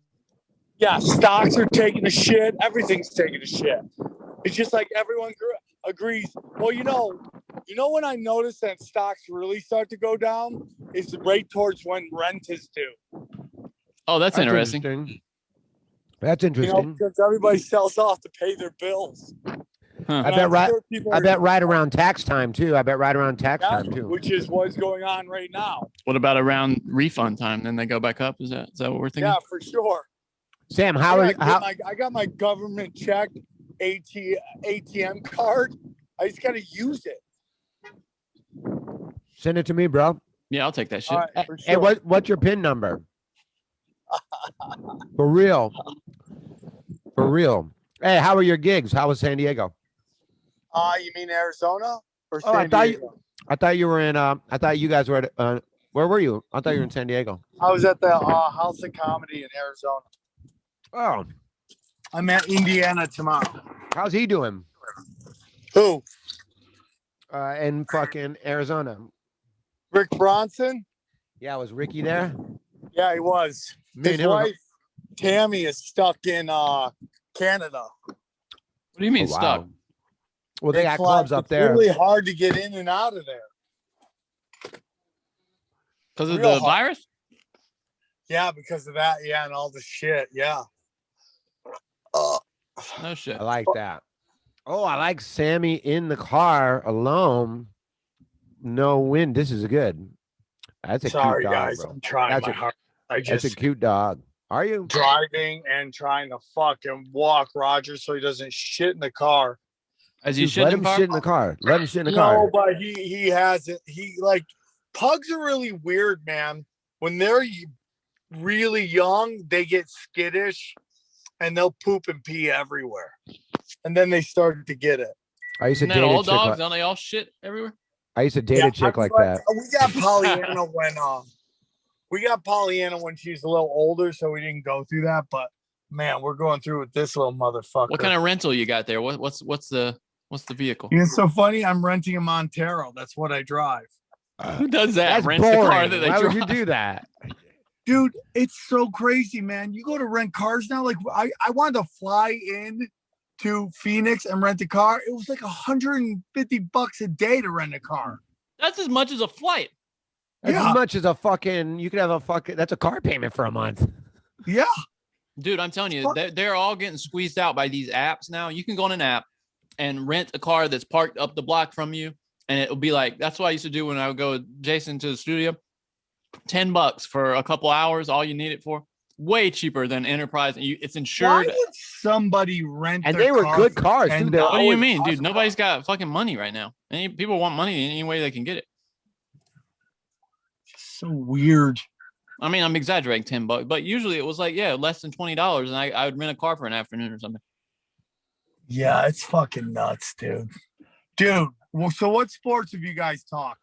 Yeah, stocks are taking a shit. Everything's taking a shit. It's just like everyone agrees. Well, you know when I notice that stocks really start to go down is right towards when rent is due. Oh, that's interesting. That's You interesting. know, because everybody sells off to pay their bills. Huh. I And bet I'm right. sure people I are- bet right around tax time too. I bet right around tax Yeah, time too. which is what's going on right now. What about around refund time? Then they go back up. Is that what we're thinking? Yeah, for sure. Sam, how are you? I got my government check ATM card. I just got to use it. Send it to me, bro. Yeah, I'll take that shit. All right, for Hey, sure. what's your PIN number? For real. For real. Hey, how are your gigs? How was San Diego? You mean Arizona or Oh, I San thought Diego? I thought you were in. I thought you guys were at. Where were you? I thought you were in San Diego. I was at the House of Comedy in Arizona. Oh, I'm at Indiana tomorrow. how's he doing? Who? In fucking Arizona. Rick Bronson? Yeah, was Ricky there? Yeah, he was. Me His and him were- wife, Tammy, is stuck in Canada. What do you mean Oh, wow. stuck? Well, they got It's clubs like- up it's there. really hard to get in and out of there. Because of Real the hard. virus? Yeah, because of that. Yeah, and all the shit. Yeah. No shit. I like that. Oh, I like Sammy in the car alone. No wind. This is good. That's a Sorry, cute dog, guys. bro. I'm trying That's my a- hard. I That's just a cute dog. Are you? driving and trying to fucking walk Roger so he doesn't shit in the car. As you Dude, should let him shit in the car. Let him shit in the No, car. but he hasn't. He like pugs are really weird, man. When they're really young, they get skittish and they'll poop and pee everywhere. And then they start to get it. I used to Isn't that date a all chick. dogs? Like, Don't they all shit everywhere? I used to date Yeah, a chick I mean, like that. We got Pollyanna when she's a little older, so we didn't go through that. But man, we're going through with this little motherfucker. What kind of rental you got there? What's the vehicle? It's so funny. I'm renting a Montero. That's what I drive. Who does that? That's Rents the car boring. that they Why drive. would you do that? Dude, it's so crazy, man. You go to rent cars now. Like I wanted to fly in to Phoenix and rent a car. It was like $150 a day to rent a car. That's as much as a flight. As Yeah. much as a fucking, you could have a fucking, that's a car payment for a month. Yeah. Dude, I'm telling you, they're all getting squeezed out by these apps now. You can go on an app and rent a car that's parked up the block from you. And it'll be like, that's what I used to do when I would go with Jason to the studio. $10 for a couple hours, all you need it for. Way cheaper than Enterprise. And it's Why insured. would somebody rent And their they were car good cars too. and They're What do you always mean, dude? awesome Nobody's got fucking money right now. People want money any way they can get it. So weird. I mean, I'm exaggerating $10, but usually it was like, yeah, less than $20, and I would rent a car for an afternoon or something. Yeah, it's fucking nuts, dude. Dude, well, so what sports have you guys talked?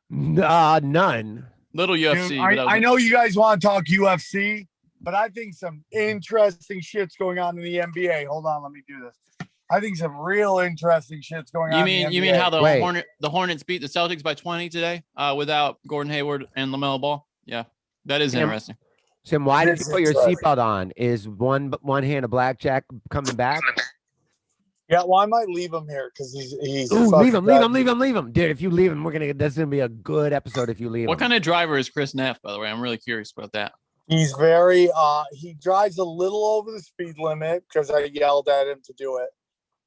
None. Little Dude, UFC. but that was I know you guys want to talk UFC, but I think some interesting shit's going on in the NBA. Hold on, let me do this. I think some real interesting shit's going on. You mean in the NBA. how the Wait. Hornets beat the Celtics by 20 today without Gordon Hayward and LaMelo Ball? Yeah, that is Damn. interesting. Sam, why did you This put your is seatbelt on? Is one hand of blackjack coming back? Yeah, well, I might leave him here because he's. Ooh, fucking leave him, dude. If you leave him, that's gonna be a good episode. If you leave What him. kind of driver is Chris Neff, by the way? I'm really curious about that. He's very. He drives a little over the speed limit because I yelled at him to do it,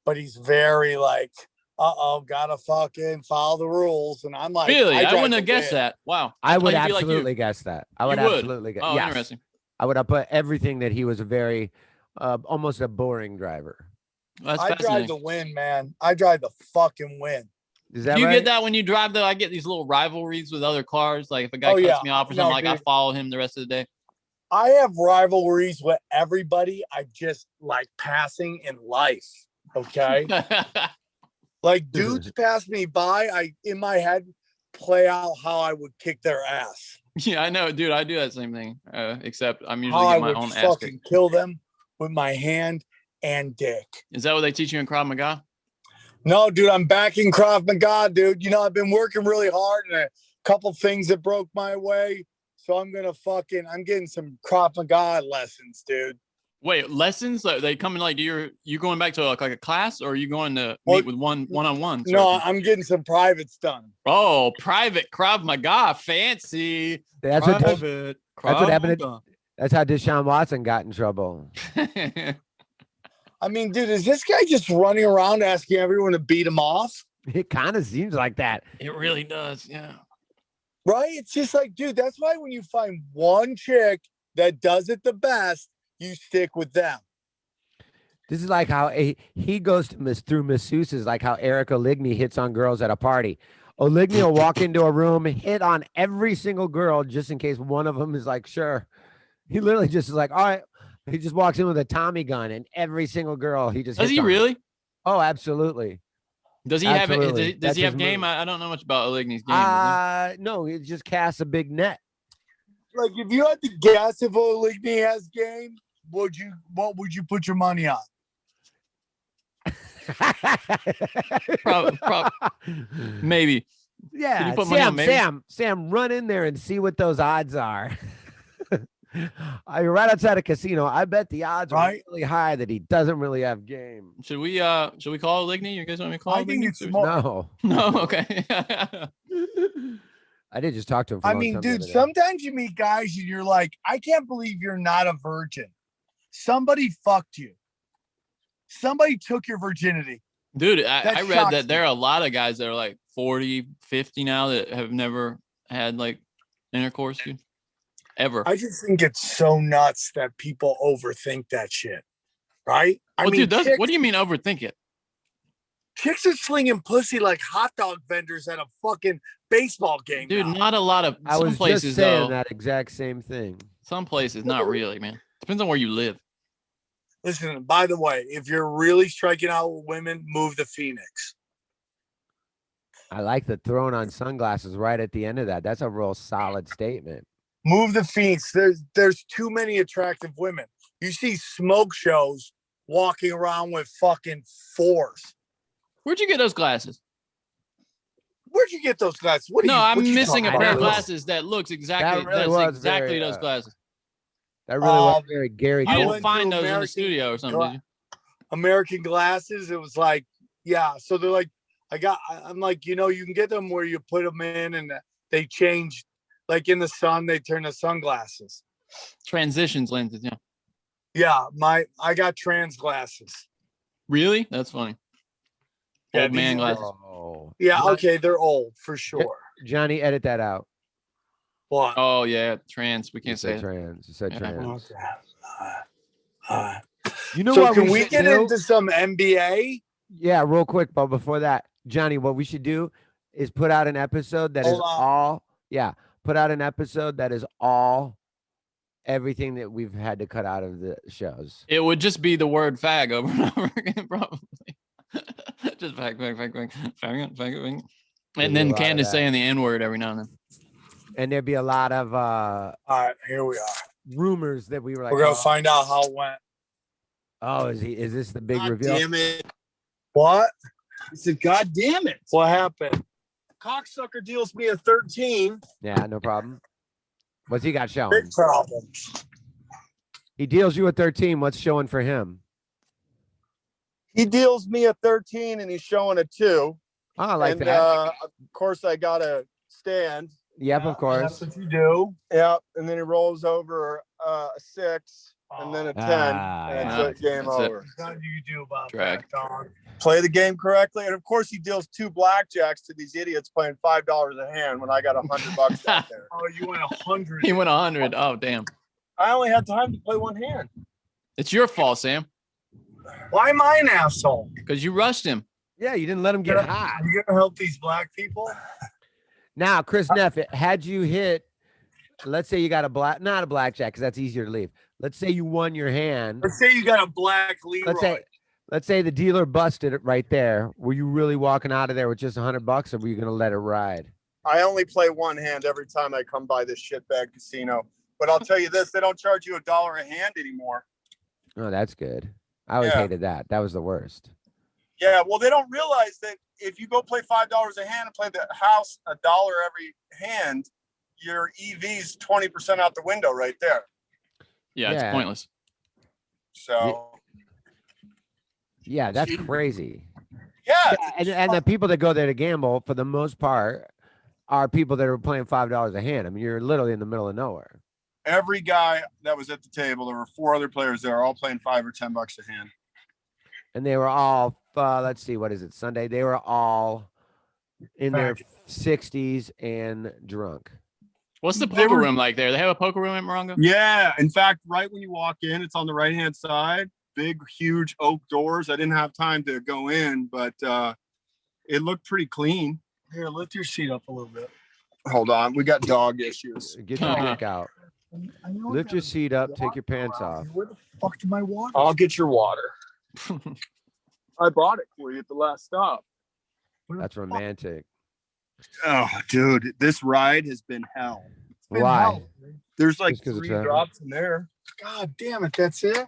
but he's very like, gotta fucking follow the rules, and I'm like, Really, I drive wouldn't to have guessed win. that. Wow, I would thought he'd be like you. absolutely guess that. I would You would? absolutely guess. Oh, Yes. interesting. I would have put everything that he was a very, almost a boring driver. That's I drive fascinating. to win, man. I drive to fucking win. Is that Do you right? get that when you drive, though? I get these little rivalries with other cars. Like if a guy Oh, cuts yeah. me off or No, something, like I dude. follow him the rest of the day. I have rivalries with everybody. I just like passing in life. Okay. Like dudes pass me by. I in my head play out how I would kick their ass. Yeah, I know, dude. I do that same thing. Except I'm usually How I getting my would own ass fucking kicked. kill them with my hand and dick. Is that what they teach you in Krav Maga? No, dude, I'm back in Krav Maga, dude. You know, I've been working really hard and a couple things that broke my way. So I'm getting some Krav Maga lessons, dude. Wait, lessons? Like, they come in like you going back to like a class, or are you going to Well, meet with one-on-one? No, I'm getting some privates done. Oh, private Krav Maga, fancy. That's what Private happened. Krav That's how Deshaun Watson got in trouble. Maga. I mean, dude, is this guy just running around asking everyone to beat him off? It kind of seems like that. It really does, yeah. Right? It's just like, dude, that's why when you find one chick that does it the best, you stick with them. This is like how he goes to through masseuses, like how Eric Oligny hits on girls at a party. Oligny will walk into a room, hit on every single girl just in case one of them is like, sure. He literally just is like, all right. He just walks in with a Tommy gun and every single girl he just Does hits he on. really? Oh, absolutely. Does he Absolutely. Does That's he have his game? move. I don't know much about Oligny's game. Does No, he just casts a big net. Like, if you had to guess if Oligny has game, what would you put your money on? Maybe. Yeah, Can you put money on maybe? Sam, run in there and see what those odds are. You're right outside a casino. I bet the odds are Right? really high that he doesn't really have game. Should we call Oligny? You guys want me to call I think Oligny? it's smart. No, No, okay. I did just talk to him. For a I long mean, time the dude, other day. sometimes you meet guys and you're like, I can't believe you're not a virgin. Somebody fucked you. Somebody took your virginity. Dude, That I read shocks that there me. are a lot of guys that are like 40, 50 now that have never had like intercourse, dude. Ever. I just think it's so nuts that people overthink that shit. Right? Well, dude, what do you mean overthink it? Chicks are slinging pussy like hot dog vendors at a fucking baseball game. Dude, now. not a lot of I some was places just saying though. that exact same thing. Some places, not really, man. Depends on where you live. Listen, by the way, if you're really striking out with women, move to Phoenix. I like the throwing on sunglasses right at the end of that. That's a real solid statement. Move to Phoenix. There's too many attractive women. You see smoke shows walking around with fucking fours. Where'd you get those glasses? Where'd you get those glasses? What are No, you, I'm what you missing a talking pair of about? glasses that looks exactly really that's was exactly very, those glasses. That really was very Gary. You I didn't went find to those in the American studio or something, did you? American glasses. It was like, yeah. So they're like, I'm like, you can get them where you put them in and they change, like in the sun, they turn to sunglasses. Transitions lenses, yeah. Yeah, I got trans glasses. Really? That's funny. Yeah, Old man these are- glasses. Oh. Yeah, okay, they're old for sure. Johnny, edit that out. What? Oh yeah, trans. We You can't say said it. trans. You said Yeah. trans. Okay. You know So what can we should get do? into some NBA? Yeah, real quick, but before that, Johnny, what we should do is put out an episode that is Hold on. all, put out an episode that is all everything that we've had to cut out of the shows. It would just be the word fag over and over again, probably. Just fag. And then a lot of Candace that. saying the N-word every now and then. And there'd be a lot of All right, here we are. rumors that we were like, We're gonna oh, find out how it went. is this the big God reveal? damn it. What? I said, God damn it. What happened? Cocksucker deals me a 13. Yeah, no problem. What's he got showing? Big problems. He deals you a 13. What's showing for him? He deals me a 13 and he's showing a 2. Oh, I like that. Of course, I got to stand. Yep, of course. That's what you do. Yeah, and then he rolls over a 6 and then a 10. And it's game over. What do you do about Drag. that, dog? Play the game correctly. And of course, he deals 2 blackjacks to these idiots playing $5 a hand when I got $100 out there. Oh, you went 100. He went 100. Oh, damn. I only had time to play one hand. It's your fault, Sam, Why am I an asshole? because you rushed him. Yeah, you didn't let him get hot. You gonna help these black people? Now, Chris Neff, had you hit, let's say you got not a blackjack, because that's easier to leave. Let's say you won your hand. Let's say you got a black Leroy. Let's say the dealer busted it right there. Were you really walking out of there with just $100, or were you going to let it ride? I only play one hand every time I come by this shitbag casino. But I'll tell you this, they don't charge you $1 a hand anymore. Oh, that's good. I always hated that. That was the worst. Yeah, well, they don't realize that if you go play $5 a hand and play the house $1 every hand, your EV's 20% out the window right there. Yeah, it's pointless. So. Yeah, that's crazy. Yeah. And the people that go there to gamble, for the most part, are people that are playing $5 a hand. I mean, you're literally in the middle of nowhere. Every guy that was at the table, there were 4 other players there, all playing $5 or $10 a hand. And they were all, let's see, what is it, Sunday? They were all in their 60s and drunk. What's the poker room like there? They have a poker room at Morongo? Yeah. In fact, right when you walk in, it's on the right-hand side. Big, huge oak doors. I didn't have time to go in, but it looked pretty clean. Here, lift your seat up a little bit. Hold on. We got dog issues. Get your dick out. Lift your seat up. Take your pants off. Where the fuck did my water? I'll get your water. I brought it for you at the last stop. That's romantic. Oh, dude, this ride has been hell. Why? Hell. There's like Just 'cause of 3 traffic? drops in there. God damn it, that's it?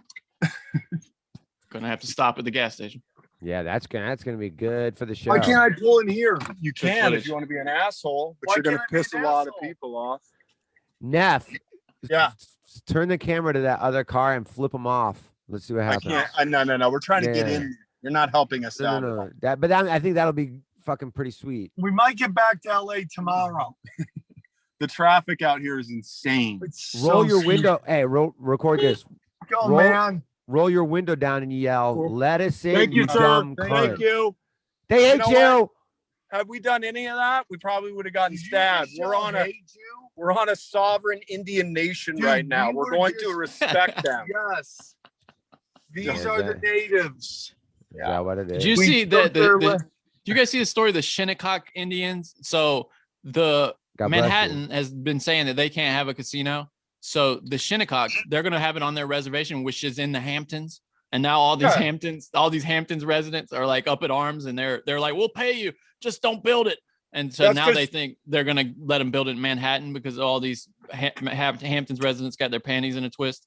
Gonna have to stop at the gas station. Yeah, that's gonna be good for the show. Why can't I pull in here? You can if you want to be an asshole, but you're gonna piss a lot of people off. Neff. Yeah. Turn the camera to that other car and flip them off. Let's see what I happens. can't. No. We're trying to get in. You're not helping us out. No. I think that'll be fucking pretty sweet. We might get back to LA tomorrow. The traffic out here is insane. Roll your window. Hey, record this. Go, man. Roll your window down and yell, "Let us in, Thank you, sir. dumb Thank cunt." you. They hate you. Have we done any of that? We probably would have gotten stabbed. We're on a sovereign Indian nation right now. We're going to respect them. Yes. These are the natives. Yeah, is that what it is? Did you see do you guys see the story of the Shinnecock Indians? So the Manhattan has been saying that they can't have a casino. So the Shinnecock, they're going to have it on their reservation, which is in the Hamptons. And now all these Hamptons residents are like up at arms, and they're like, "We'll pay you, just don't build it." And so now they think they're going to let them build it in Manhattan because all these Hamptons residents got their panties in a twist.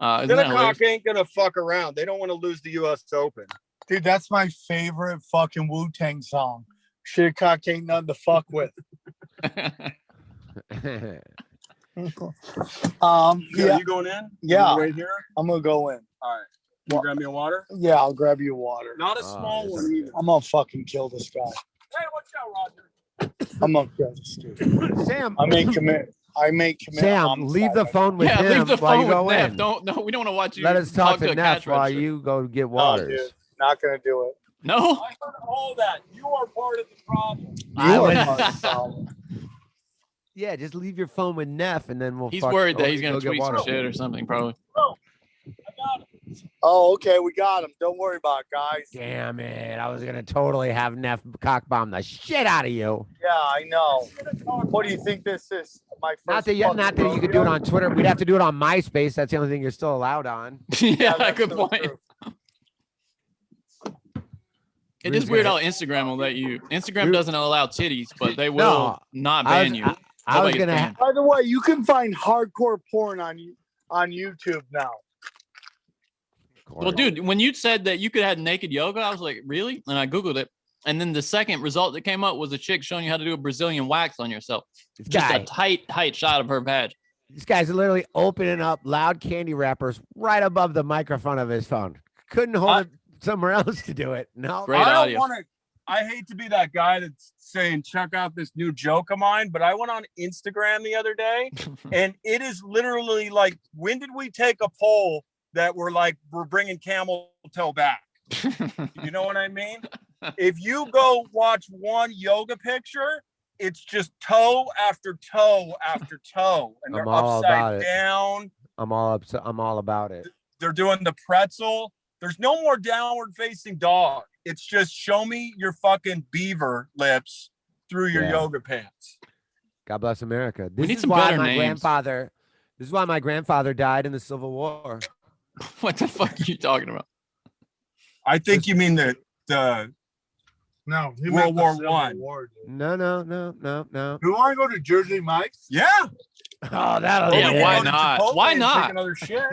Shinnecock ain't going to fuck around. They don't want to lose the U.S. Open. Dude, that's my favorite fucking Wu-Tang song. Shinnecock ain't nothing to fuck with. You going in? Yeah. Right here? I'm going to go in. All right. You grab me a water? Yeah, I'll grab you a water. Not a small one either. I'm going to fucking kill this guy. Hey, watch out, Roger. I'm going to kill this dude. Sam. I make commit. Sam, leave the phone with him leave the while phone you go with Neff. in. We don't want to watch you. Let us talk to a Neff cash while register. you go get waters. Dude, not going to do it. No. I heard all that. You are part of the problem. You are part of the problem. Yeah, just leave your phone with Neff, and then we'll. He's worried that he's going to tweet some shit or something, probably. Bro, I got it. Oh, okay, we got him. Don't worry about it, guys. Damn it! I was gonna totally have Neff cock bomb the shit out of you. Yeah, I know. What do you think this is? My first Not that you could do it on Twitter. We'd have to do it on MySpace. That's the only thing you're still allowed on. Yeah, good point. It is weird how Instagram will let you. Instagram doesn't allow titties, but they will not ban you. I was gonna. By the way, you can find hardcore porn on YouTube now. Well, dude, when you said that you could have naked yoga, I was like, really? And I Googled it. And then the second result that came up was a chick showing you how to do a Brazilian wax on yourself. Just a tight shot of her badge. This guy's literally opening up loud candy wrappers right above the microphone of his phone. Couldn't hold it somewhere else to do it. No. Great I audio. don't want to. I hate to be that guy that's saying check out this new joke of mine, but I went on Instagram the other day, and it is literally like, when did we take a poll that we're bringing camel toe back? You know what I mean? If you go watch one yoga picture, it's just toe after toe after toe, and they're upside down. I'm all about it. They're doing the pretzel. There's no more downward facing dog. It's just show me your fucking beaver lips through your yoga pants. God bless America. We need some better names. This is why my grandfather died in the Civil War. What the fuck are you talking about? I think you mean the No, he World meant War the One. Civil War, dude. No. You want to go to Jersey Mike's? Yeah. Oh, that'll Yeah, why not? Why not? Take another shit.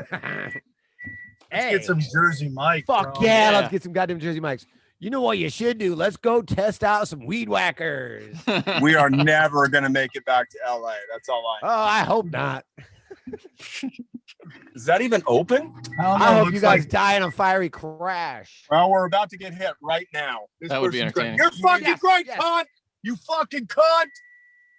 Let's get some Jersey Mike's. Fuck bro. yeah, let's get some goddamn Jersey Mike's. You know what you should do? Let's go test out some weed whackers. We are never gonna make it back to LA. That's all I. Oh, I hope not. Is that even open? I hope you guys die in a fiery crash. Well, we're about to get hit right now. That would be entertaining. You're fucking Yes, great, yes. cunt. You fucking cunt.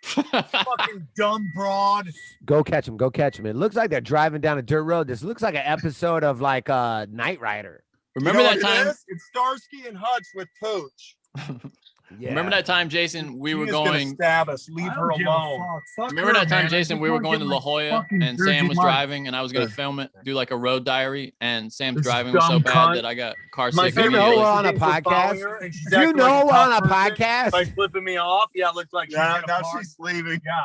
Fucking dumb broad. Go catch him. It looks like they're driving down a dirt road. This looks like an episode of like Knight Rider. Remember that time? It's Starsky and Hutch with Pooch. Yeah. Remember that time, Jason? We She were is gonna going. stab us. Leave I her don't give a alone. fuck. Fuck Remember her, that time, man. Jason? I We were just going to wanna La get Jolla, my fucking and Jersey Sam was Mike's. driving, and I was gonna film it, do like a road diary. And Sam's This driving was so dumb bad cunt. that I got car My sick favorite immediately. we're on a Thanks for podcast. following her, and she's Do you acting know like we're on a tough person podcast? By flipping me off. Yeah, it looks like she's Now, gonna now bark. she's leaving. Yeah,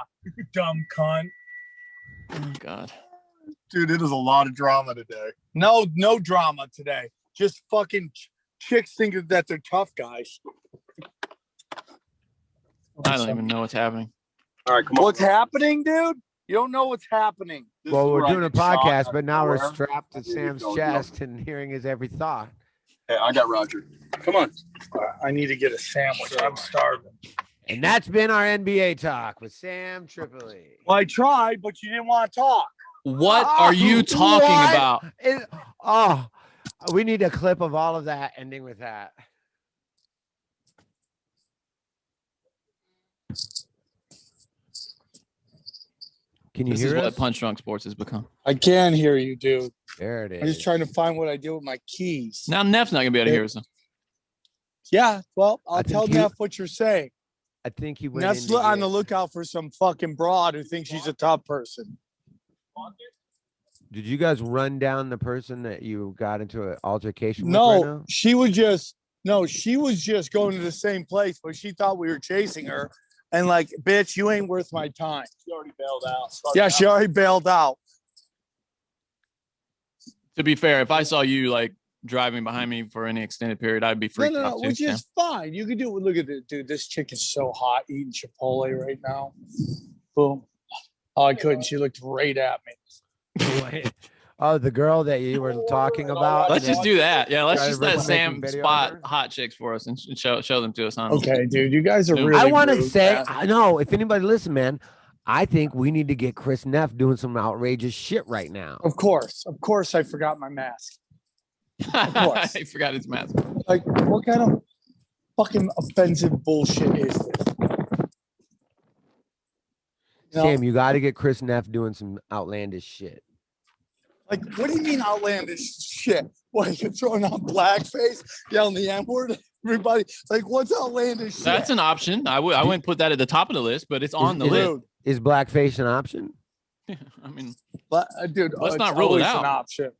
dumb cunt. Oh, God. Dude, it is a lot of drama today. No drama today. Just fucking chicks thinking that they're tough guys. I don't even know what's happening. All right, come on. What's happening, dude? You don't know what's happening. This Well, is we're where I doing a get shot podcast, out but of now we're nowhere. strapped to Sam's chest and hearing his every thought. Hey, I got Roger. Come on. I need to get a sandwich. I'm starving. And that's been our NBA talk with Sam Tripoli. Well, I tried, but you didn't want to talk. What are you talking What? about? We need a clip of all of that ending with that. Can you This is hear what us? Punch Drunk Sports has become. I can hear you, dude. There it is. I'm just trying to find what I did with my keys. Now Neff's not gonna be able to hear us. Though. Yeah, well, I'll I think tell you- Neff what you're saying. I think he went Neff's into on the it. lookout for some fucking broad who thinks she's a tough person. Did you guys run down the person that you got into an altercation with right No, now? she was just going to the same place, but she thought we were chasing her. And like, bitch, you ain't worth my time. She already bailed out. Yeah, she already bailed out. To be fair, if I saw you like driving behind me for any extended period, I'd be freaked out too. Which Sam. is fine. You can do it. Look at it, dude. This chick is so hot eating Chipotle right now. Boom. Oh, I couldn't. She looked right at me. Oh, the girl that you were talking about. Let's just do that. Yeah, let's Try to just rip let a Sam making video spot of her? hot chicks for us and show them to us on. Okay, dude. You guys are Dude, really I want to rude, say, man. I know if anybody listen, man, I think we need to get Chris Neff doing some outrageous shit right now. Of course, I forgot my mask. course. I forgot his mask. Like, what kind of fucking offensive bullshit is this? You know, Sam, you got to get Chris Neff doing some outlandish shit. like, what do you mean outlandish shit? What, you're throwing on blackface, yelling the N-word? Everybody, like, what's outlandish shit? That's an option. I wouldn't put that at the top of the list, but it's on the list. Dude, Is blackface an option? I mean, dude, Let's it's not rule it always out. An option.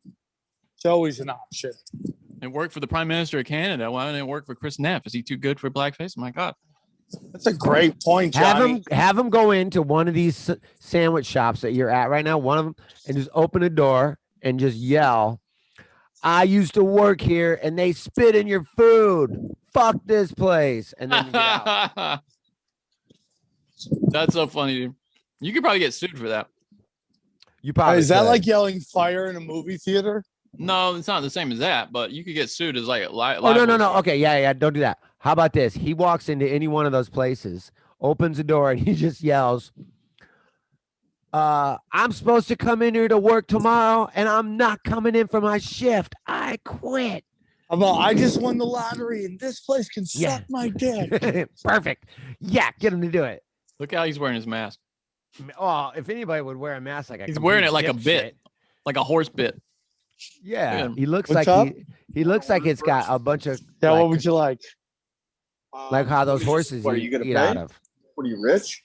It's always an option. it worked for the Prime Minister of Canada. Why didn't it work for Chris Neff? Is he too good for blackface? My God. That's a great point, Johnny. Have him go into one of these sandwich shops that you're at right now, one of them, and just open a door and just yell, "I used to work here and they spit in your food. Fuck this place." And then you get out. That's so funny, dude. You could probably get sued for that. You probably Is that could. like yelling fire in a movie theater? No, it's not the same as that, but you could get sued as like a Oh, no. Okay, yeah. Don't do that. How about this? He walks into any one of those places, opens the door, and he just yells, I'm supposed to come in here to work tomorrow, and I'm not coming in for my shift. I quit. I just won the lottery, and this place can suck my dick. Perfect. Yeah, get him to do it. Look how he's wearing his mask. Oh, if anybody would wear a mask like he's wearing it like a bit, like a horse bit. Yeah, he looks like he looks like it's got a bunch of. Yeah, what would you like? Like how those horses eat out of. What are you, rich?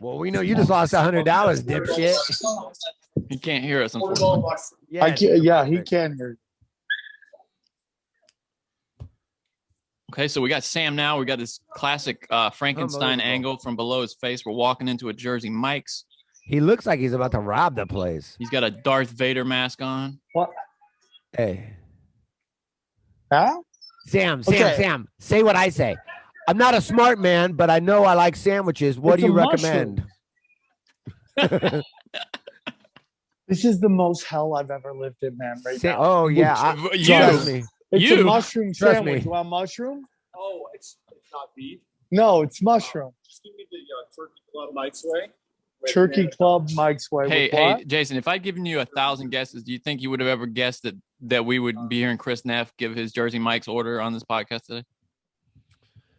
Well, we know you just lost $100, dipshit. He can't hear us, unfortunately. Yeah, he can hear you. Okay, so we got Sam now. We got this classic Frankenstein angle from below his face. We're walking into a Jersey Mike's. He looks like he's about to rob the place. He's got a Darth Vader mask on. What? Hey. Huh? Sam, say what I say. I'm not a smart man, but I know I like sandwiches. What do you recommend? This is the most hell I've ever lived in, man. Right now. Oh yeah, trust me. It's a mushroom Trust sandwich. me. You want mushroom? Oh, it's not beef. No, it's mushroom. Just give me the Turkey Club Mike's Way. Turkey Club Mike's Way. Hey, Jason, if I'd given you 1,000 guesses, do you think you would have ever guessed that we would be hearing Chris Neff give his Jersey Mike's order on this podcast today?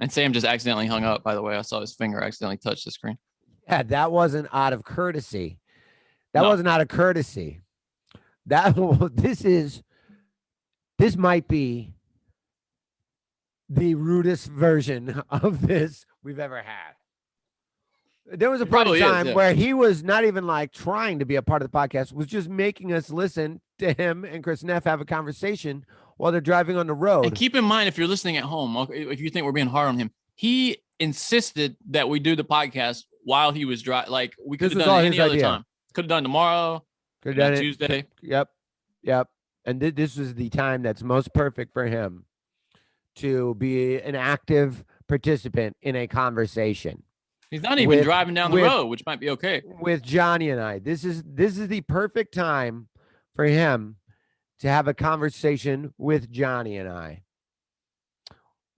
And Sam just accidentally hung up, by the way. I saw his finger accidentally touch the screen. Yeah, that wasn't out of courtesy. Wasn't out of courtesy. This might be the rudest version of this we've ever had. There was a point in time where he was not even like trying to be a part of the podcast, was just making us listen to him and Chris Neff have a conversation while they're driving on the road. And keep in mind, if you're listening at home, if you think we're being hard on him, he insisted that we do the podcast while he was driving. Like we could have done it any other time. Could have done tomorrow. Could have done Tuesday. Yep. And this was the time that's most perfect for him to be an active participant in a conversation. He's not even driving down the road, which might be okay. With Johnny and I. This is the perfect time for him to have a conversation with Johnny and I.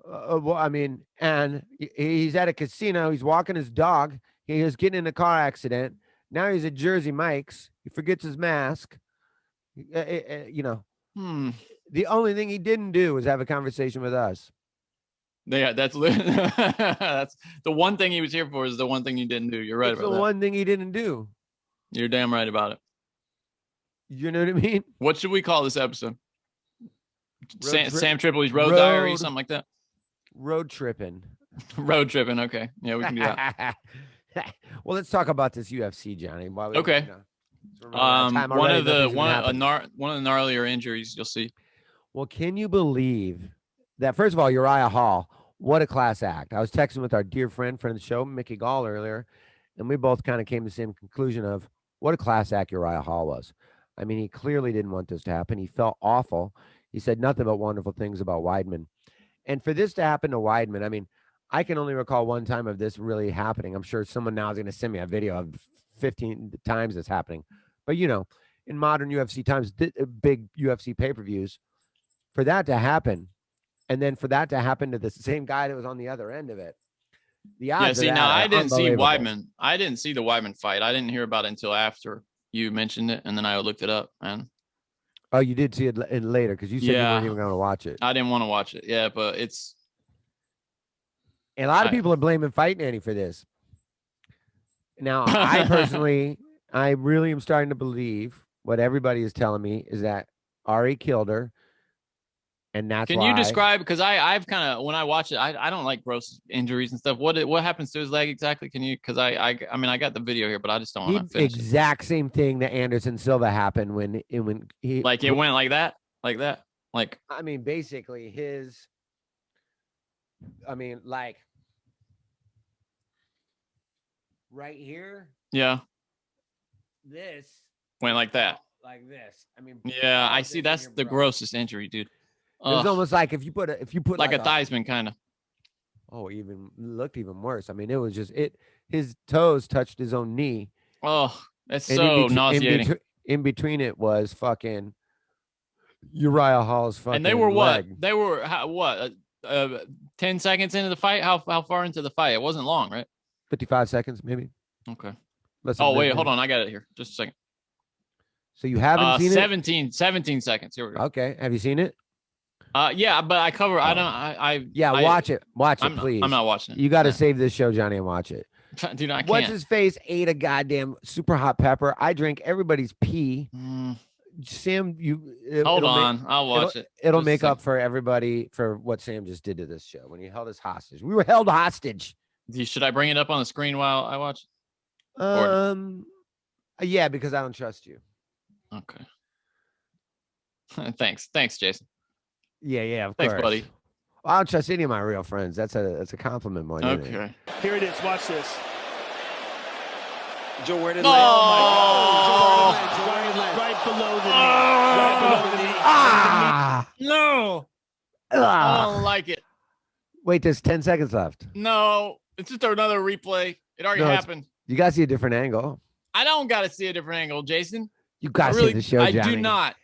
Well, I mean, and he's at a casino. He's walking his dog. He is getting in a car accident. Now he's at Jersey Mike's. He forgets his mask. You know, the only thing he didn't do was have a conversation with us. Yeah, that's the one thing he was here for. Is the one thing he didn't do. You're right about that. The one thing he didn't do. You're damn right about it. You know what I mean? What should we call this episode? Sam Tripoli's Road Diary, something like that. Road tripping. Road tripping. Okay, yeah, we can do that. Well, let's talk about this UFC, Johnny. Okay. One of the gnarlier injuries you'll see. Well, can you believe that? First of all, Uriah Hall, what a class act. I was texting with our dear friend of the show, Mickey Gall, earlier, and we both kind of came to the same conclusion of what a class act Uriah Hall was. I mean, he clearly didn't want this to happen. He felt awful. He said nothing but wonderful things about Weidman. And for this to happen to Weidman, I mean, I can only recall one time of this really happening. I'm sure someone now is going to send me a video of 15 times this happening. But, you know, in modern UFC times, big UFC pay-per-views, for that to happen, and then for that to happen to the same guy that was on the other end of it, the odds of that I didn't see Weidman. I didn't see the Weidman fight. I didn't hear about it until after you mentioned it, and then I looked it up, man. Oh, you did see it later because you said you weren't even going to watch it. I didn't want to watch it. Yeah, but it's... And a lot of people are blaming Fight Nanny for this. Now, I personally, I really am starting to believe what everybody is telling me is that Ari killed her. And that's Can you describe, because I've kind of, when I watch it, I don't like gross injuries and stuff. What happens to his leg exactly? Can you, because I mean, I got the video here, but I just don't want to finish exact same thing that Anderson Silva happened when he. Like it went like that? Like. I mean, basically like. Right here. Yeah. This. Went like that. Like this. I mean. Yeah, I see. That's the grossest injury, dude. It was almost like if you put like a Theismann kind of. Oh, looked even worse. I mean, it was just his toes touched his own knee. Oh, that's so nauseating. In between it was fucking Uriah Hall's fucking. And they were leg. what? They were what? 10 seconds into the fight? How far into the fight? It wasn't long, right? 55 seconds, maybe. Okay. Listen, Oh, wait, hold on. I got it here. Just a second. So you haven't seen 17 seconds. Here we it? go. Okay. Have you seen it? Yeah, but I cover. I watch it. Watch it, please. I'm not watching it. You got to save this show, Johnny, and watch it. Dude, I can't. What's his face ate a goddamn super hot pepper. I drink everybody's pee. Sam, hold on. I'll watch it. It'll make up for everybody for what Sam just did to this show when he held us hostage. We were held hostage. Should I bring it up on the screen while I watch? Yeah, because I don't trust you. Okay. Thanks, Jason. Yeah, of Thanks, course. buddy. Well, I don't trust any of my real friends. That's a compliment more than anything. Okay. Here it is. Watch this. Joe, where did Oh, my God. Right below the knee. Right below the knee. No. I don't like it. Wait, there's 10 seconds left. No, it's just another replay. It already happened. You got to see a different angle. I don't got to see a different angle, Jason. You got to see the show, Johnny. I do not.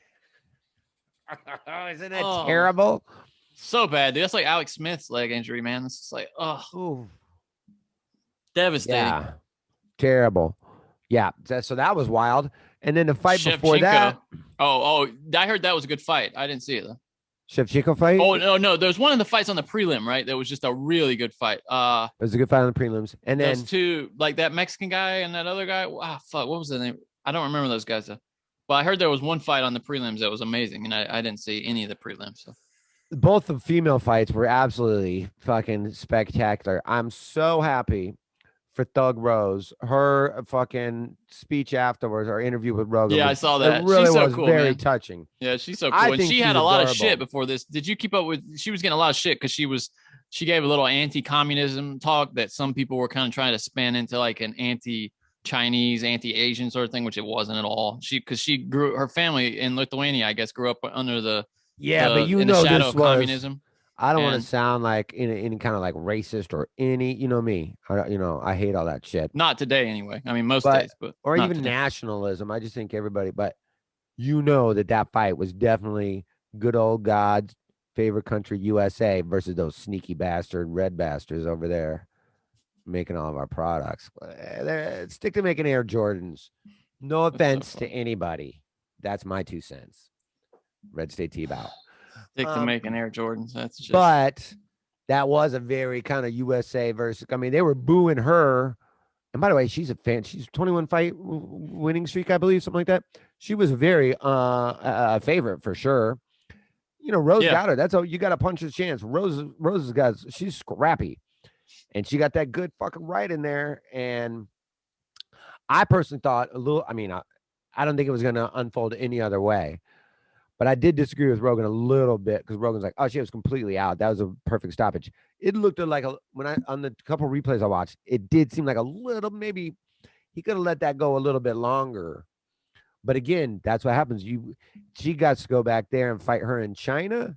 Isn't that terrible? So bad, dude. That's like Alex Smith's leg injury, man. This is like, devastating. Yeah, terrible. Yeah, so that was wild. And then the fight before that. Oh, I heard that was a good fight. I didn't see it though. Shevchenko fight? Oh no, there's one of the fights on the prelim, right? That was just a really good fight. It was a good fight on the prelims, and then those two, like that Mexican guy and that other guy. Fuck, what was the name? I don't remember those guys though. But I heard there was one fight on the prelims that was amazing, and I didn't see any of the prelims. So both the female fights were absolutely fucking spectacular. I'm so happy for Thug Rose. Her fucking speech afterwards, our interview with Rogan. Yeah, I saw that. It really she's so was cool, very man. touching. Yeah, she's so cool. And she had a lot of shit before this. Did you keep up with? She was getting a lot of shit because she gave a little anti-communism talk that some people were kind of trying to spin into like an anti-Chinese, anti-Asian sort of thing, which it wasn't at all. Because she grew, her family in Lithuania, I guess, grew up under the but you in know the shadow this of communism. I don't want to sound like any kind of like racist or any, you know me, I hate all that shit. Not today anyway. I mean, most days, but or even today. Nationalism. I just think everybody, but that fight was definitely good old God's favorite country, USA, versus those sneaky bastard red bastards over there making all of our products. Stick to making Air Jordans. No offense to anybody. That's my 2 cents. Red State T-Bow. Stick to making Air Jordans. That's just. But that was a very kind of USA versus. I mean, they were booing her. And by the way, she's a fan. She's 21 fight winning streak, I believe, something like that. She was very a favorite for sure. Rose got her. That's all. You got a puncher's chance. Rose's got. She's scrappy, and she got that good fucking right in there. And I personally thought a little. I mean, I don't think it was going to unfold any other way. But I did disagree with Rogan a little bit because Rogan's like, oh, she was completely out. That was a perfect stoppage. It looked like on the couple replays I watched, it did seem like a little, maybe he could have let that go a little bit longer. But again, that's what happens. She got to go back there and fight her in China.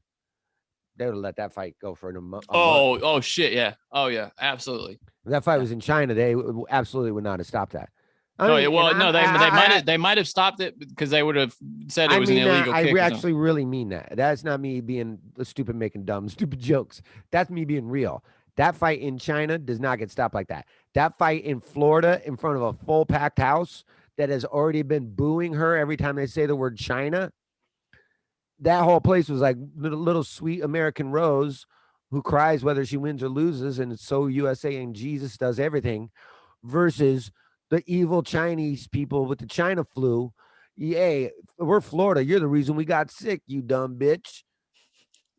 They would have let that fight go for a month. Oh shit. Yeah. Oh yeah. Absolutely. If that fight was in China, they absolutely would not have stopped that. They might have stopped it because they would have said it was an illegal kick. I actually really mean that. That's not me being stupid, making stupid jokes. That's me being real. That fight in China does not get stopped like that. That fight in Florida in front of a full packed house that has already been booing her every time they say the word China. That whole place was like little sweet American Rose who cries whether she wins or loses. And it's so USA and Jesus does everything versus the evil Chinese people with the China flu. Hey, we're Florida. You're the reason we got sick, you dumb bitch.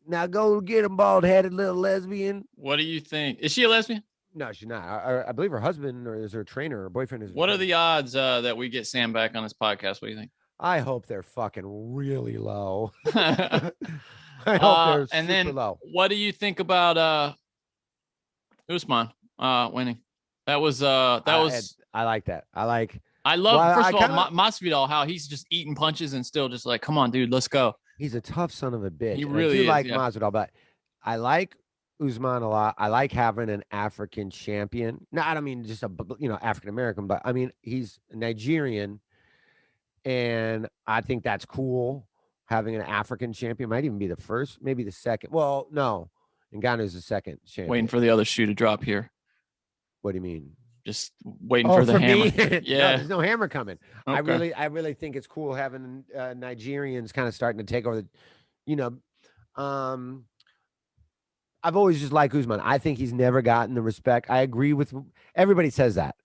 Now go get him, bald-headed little lesbian. What do you think? Is she a lesbian? No, she's not. I believe her husband or is her trainer or boyfriend is. What are the odds that we get Sam back on this podcast? What do you think? I hope they're fucking really low. I hope they're super low. What do you think about Usman winning? I like that. I love, first of all, Masvidal, how he's just eating punches and still just like, come on, dude, let's go. He's a tough son of a bitch. He really is. I do like Masvidal, but I like Usman a lot. I like having an African champion. No, I don't mean just African American, but I mean he's Nigerian, and I think that's cool. Having an African champion might even be the first, maybe the second. Well, no, Ngannou's the second champion. Waiting for the other shoe to drop here. What do you mean? Just waiting for the hammer. No, Yeah. there's no hammer coming. I Okay. really think it's cool having Nigerians kind of starting to take over the, you know, I've always just liked Usman. I think he's never gotten the respect. I agree with everybody says that.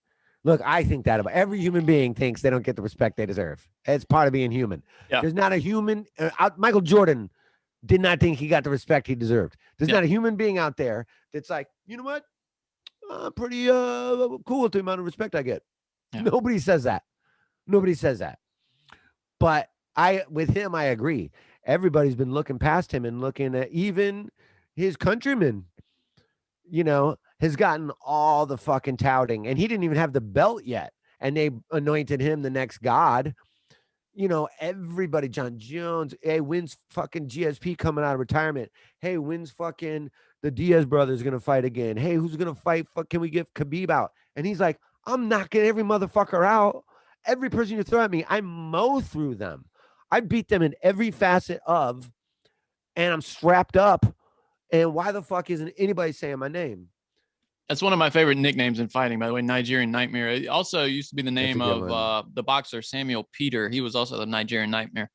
Look, I think that about every human being thinks they don't get the respect they deserve. It's part of being human. Yeah. There's not a human. Michael Jordan did not think he got the respect he deserved. There's not a human being out there that's like, you know what? Pretty cool with the amount of respect I get. Yeah. Nobody says that. Nobody says that. But with him, I agree. Everybody's been looking past him and looking at even his countrymen, you know, has gotten all the fucking touting, and he didn't even have the belt yet. And they anointed him the next god. You know, everybody, John Jones, hey, when's fucking GSP coming out of retirement? Hey, when's fucking the Diaz brothers going to fight again? Hey, who's going to fight? Can we get Khabib out? And he's like, I'm knocking every motherfucker out. Every person you throw at me, I mow through them. I beat them in every facet of, and I'm strapped up. And why the fuck isn't anybody saying my name? That's one of my favorite nicknames in fighting, by the way, Nigerian Nightmare. It also used to be the name of the boxer Samuel Peter. He was also the Nigerian Nightmare.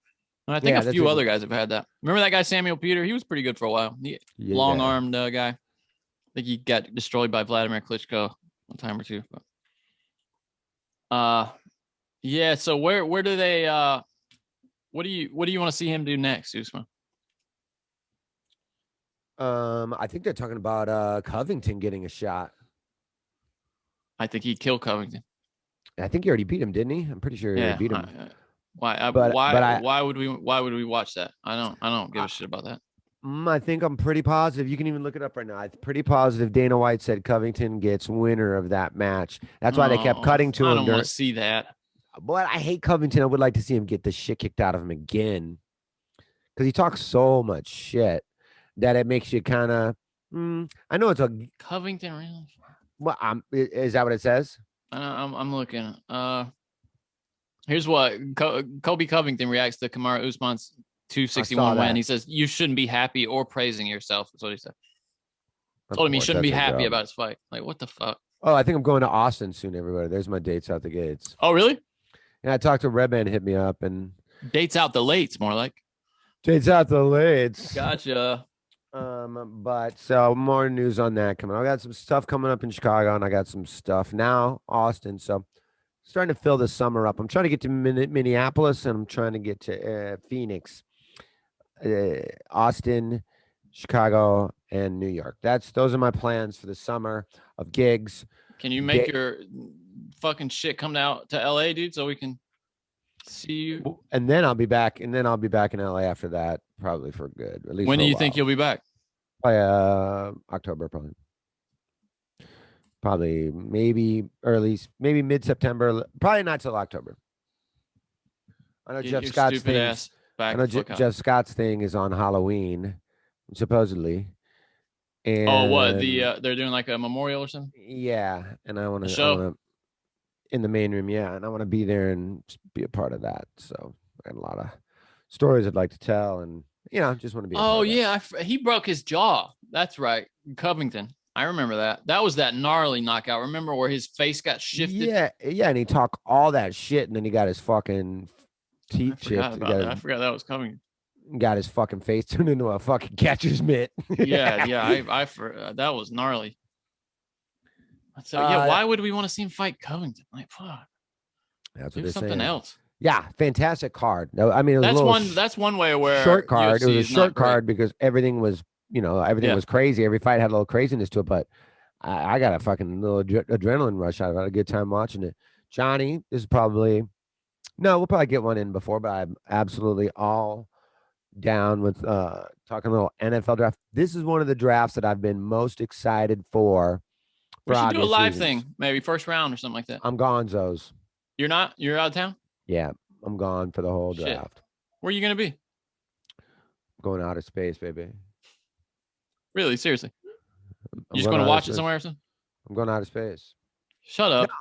And I think a few other guys have had that. Remember that guy, Samuel Peter? He was pretty good for a while. Long-armed guy. I think he got destroyed by Vladimir Klitschko one time or two. But, yeah, so where do they what do you want to see him do next, Usman? I think they're talking about Covington getting a shot. I think he'd kill Covington. I think he already beat him, didn't he? I'm pretty sure he already beat him. Why would we watch that? I don't give a shit about that. I think I'm pretty positive. You can even look it up right now. I'm pretty positive Dana White said Covington gets winner of that match. That's why they kept cutting to him. I don't want to see that. But I hate Covington. I would like to see him get the shit kicked out of him again, because he talks so much shit that it makes you kind of. I know it's a Covington. Really? Well, is that what it says? I'm looking. Here's what Kobe Covington reacts to Kamaru Usman's 261 win. He says, "You shouldn't be happy or praising yourself." That's what he said. Told him he shouldn't be happy about his fight. Like, what the fuck? Oh, I think I'm going to Austin soon, everybody. There's my dates out the gates. Oh, really? Yeah, I talked to Redban, hit me up, and dates out the lates, more like. Dates out the lates. Gotcha. But so more news on that coming. I got some stuff coming up in Chicago, and I got some stuff now Austin. So starting to fill the summer up. I'm trying to get to Minneapolis, and I'm trying to get to Phoenix, Austin, Chicago, and New York. Those are my plans for the summer of gigs. Can you make your fucking shit come out to LA, dude, so we can see you? And then I'll be back. And then I'll be back in LA after that, probably for good. At least. When do you think you'll be back? By October, probably maybe mid-September. Probably not till October. I know Jeff Scott's thing. I know Jeff Scott's thing is on Halloween, supposedly. And what they're doing like a memorial or something? Yeah, and I want to in the main room, yeah, and I want to be there and be a part of that. So I got a lot of stories I'd like to tell, and just want to be. Oh yeah, he broke his jaw. That's right, Covington. I remember that. That was that gnarly knockout. Remember where his face got shifted? Yeah, and he talked all that shit, and then he got his fucking teeth shifted. I forgot that was coming. Got his fucking face turned into a fucking catcher's mitt. yeah, that was gnarly. So why would we want to see him fight Covington? Like, fuck. That's what do something saying. Else. Yeah, fantastic card. No, I mean, it was that's one way where short card. UFC it was a short card because everything was, was crazy. Every fight had a little craziness to it, but I got a fucking little adrenaline rush out of it. I had a good time watching it. Johnny, this is probably we'll probably get one in before, but I'm absolutely all down with talking a little NFL draft. This is one of the drafts that I've been most excited for. We should do a live thing, maybe first round or something like that. I'm gonzos. You're not? You're out of town? Yeah, I'm gone for the whole draft. Where are you gonna be? I'm going outer space, baby. Really? Seriously? You just going to watch it somewhere or something? I'm going outer space. Shut up. No,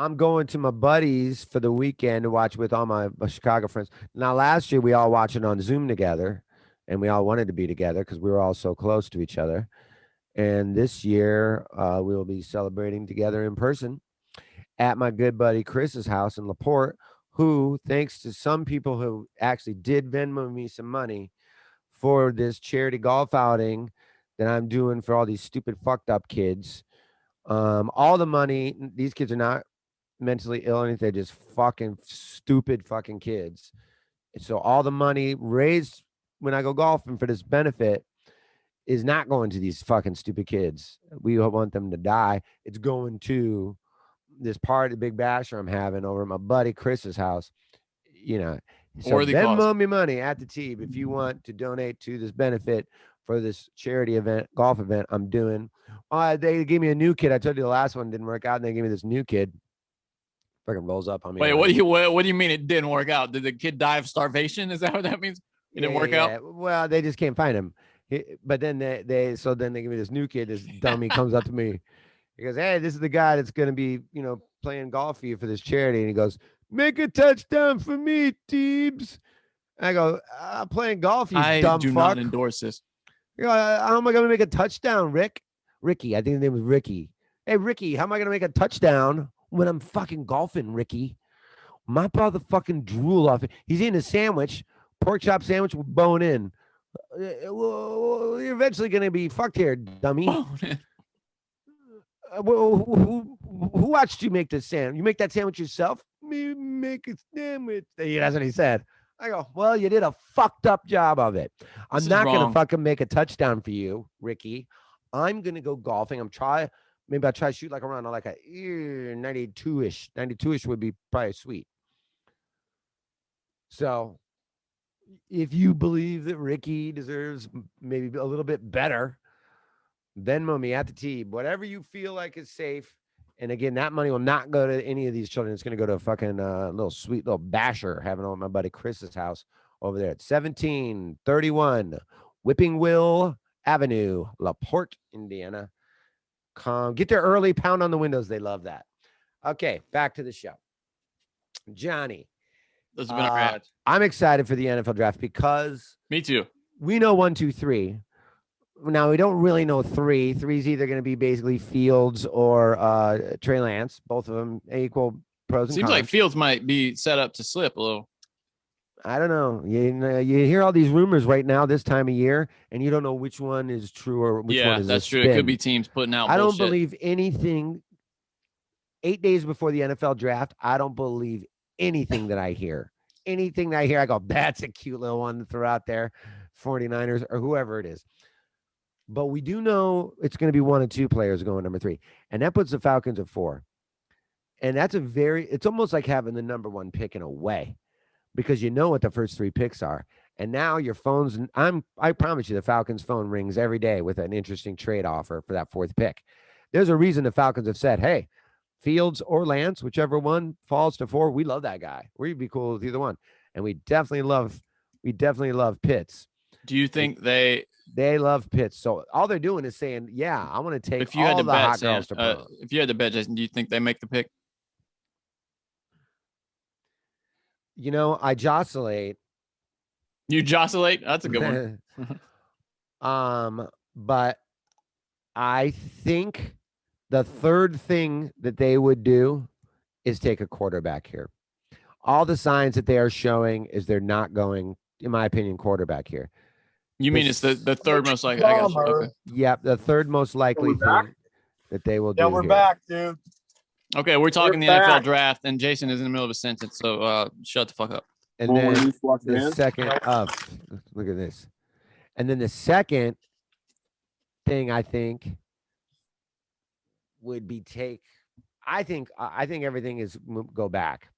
I'm going to my buddies for the weekend to watch with all my Chicago friends. Now, last year we all watched it on Zoom together, and we all wanted to be together because we were all so close to each other. And this year we will be celebrating together in person. at my good buddy Chris's house in LaPorte, who, thanks to some people who actually did Venmo me some money for this charity golf outing that I'm doing for all these stupid fucked up kids. All the money, these kids are not mentally ill or anything, they're just fucking stupid fucking kids. And so all the money raised when I go golfing for this benefit is not going to these fucking stupid kids. We want them to die. It's going to this part of the big basher I'm having over at my buddy Chris's house. You know, so Venmo me money at the tee if you want to donate to this benefit for this charity event, golf event I'm doing. They gave me a new kid. I told you the last one didn't work out, and they gave me this new kid. Fucking rolls up on me. Wait, what do you mean it didn't work out? Did the kid die of starvation? Is that what that means? It didn't work out? Well, they just can't find him. But then then they give me this new kid. This dummy comes up to me. He goes, "Hey, this is the guy that's going to be, playing golf for you for this charity." And he goes, "Make a touchdown for me, Teebs." I go, "I'm playing golf, you dumb fuck." I do not endorse this. You go, "How am I going to make a touchdown, Ricky?" I think his name was Ricky. "Hey, Ricky, how am I going to make a touchdown when I'm fucking golfing, Ricky? My brother fucking drool off it. He's eating a sandwich, pork chop sandwich with bone in. You're eventually going to be fucked here, dummy." Who watched you make this sandwich? You make that sandwich yourself? Me make a sandwich. That's what he said. I go, "Well, you did a fucked up job of it. I'm not going to fucking make a touchdown for you, Ricky. I'm going to go golfing. Maybe I'll try to shoot like around like a 92-ish. 92-ish would be probably sweet." So if you believe that Ricky deserves maybe a little bit better, Venmo me at the tee, whatever you feel like is safe. And again, that money will not go to any of these children. It's going to go to a fucking little sweet little basher having on my buddy Chris's house over there at 1731 Whipping Will Avenue, LaPorte, Indiana. Come get there early, pound on the windows. They love that. Okay, back to the show. Johnny. Those have been our ads. I'm excited for the NFL draft because me too. We know 1, 2, 3. Now we don't really know 3. 3 is either going to be basically Fields or Trey Lance. Both of them equal pros and Seems cons. like Fields might be set up to slip a little. I don't know. You hear all these rumors right now this time of year, and you don't know which one is true or which one is that's a true. spin. It could be teams putting out I bullshit. don't believe anything. 8 days before the NFL draft, I don't believe anything that I hear. Anything that I hear, I go, "That's a cute little one to throw out there." 49ers or whoever it is. But we do know it's going to be 1 and 2 players going number 3. And that puts the Falcons at 4. And that's it's almost like having the number 1 pick in a way, because you know what the first 3 picks are. And now your phones, I promise you the Falcons phone rings every day with an interesting trade offer for that 4th pick. There's a reason the Falcons have said, "Hey, Fields or Lance, whichever one falls to 4, we love that guy. We'd be cool with either one." And we definitely love Pitts. Do you think they love Pitts? So all they're doing is saying, "Yeah, I want to take if you had to the bet, hot Sam, girls to prom." if you had to bet, Jason, do you think they make the pick? I joscillate. You joscillate? That's a good one. But I think the third thing that they would do is take a quarterback here. All the signs that they are showing is they're not going, in my opinion, quarterback here. You mean it's the third most likely? I guess. Okay. Yep, the third most likely thing that they will do. Yeah, we're here. back, dude. Okay, we're talking the NFL draft, and Jason is in the middle of a sentence, so shut the fuck up. And then the second look at this. And then the second thing I think would be I think everything is go back.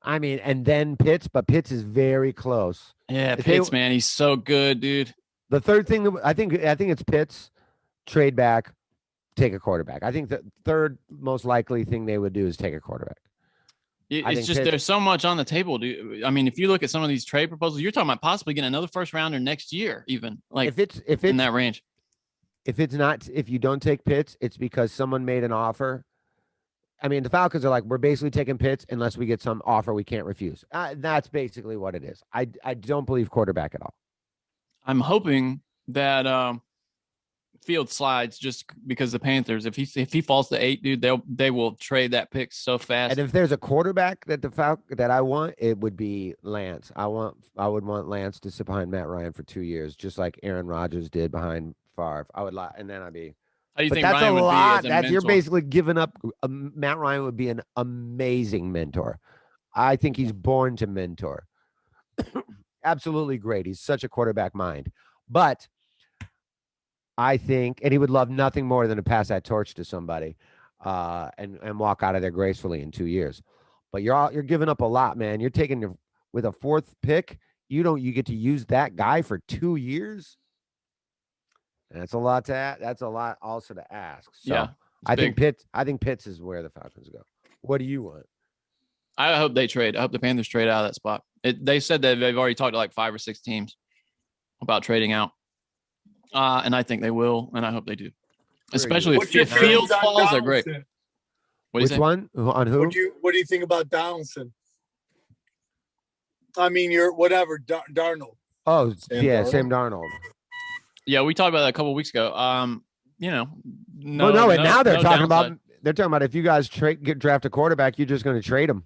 I mean, and then Pitts, but Pitts is very close. Yeah, Pitts, man, he's so good, dude. The third thing I think it's Pitts, trade back, take a quarterback. I think the third most likely thing they would do is take a quarterback. It's just there's so much on the table, dude. I mean, if you look at some of these trade proposals, you're talking about possibly getting another first rounder next year, even like if it's in that range. If you don't take Pitts, it's because someone made an offer. I mean, the Falcons are like, "We're basically taking Pitts unless we get some offer we can't refuse." That's basically what it is. I don't believe quarterback at all. I'm hoping that field slides just because the Panthers, if he falls to 8, dude, they will trade that pick so fast. And if there's a quarterback that I want, it would be Lance. I would want Lance to sit behind Matt Ryan for 2 years, just like Aaron Rodgers did behind Favre. I would and then I'd be. How do you but think that's Ryan a would lot. be as a mentor? You're basically giving up. Matt Ryan would be an amazing mentor. I think he's born to mentor. Absolutely great. He's such a quarterback mind. But I think, and he would love nothing more than to pass that torch to somebody and walk out of there gracefully in 2 years. But you're giving up a lot, man. You're taking with a 4th pick. You get to use that guy for 2 years. And that's a lot that's a lot also to ask. So Yeah, I think Pitts is where the Falcons go. What do you want? I hope they trade. I hope the Panthers trade out of that spot. They said that they've already talked to like 5 or 6 teams about trading out. And I think they will, and I hope they do. Especially if Fields falls, they're great. Which one? On who? What do you think about Donaldson? I mean, you're whatever, Darnold. Oh, Sam Darnold. Yeah, we talked about that a couple of weeks ago. And now they're talking about if you guys draft a quarterback, you're just going to trade him.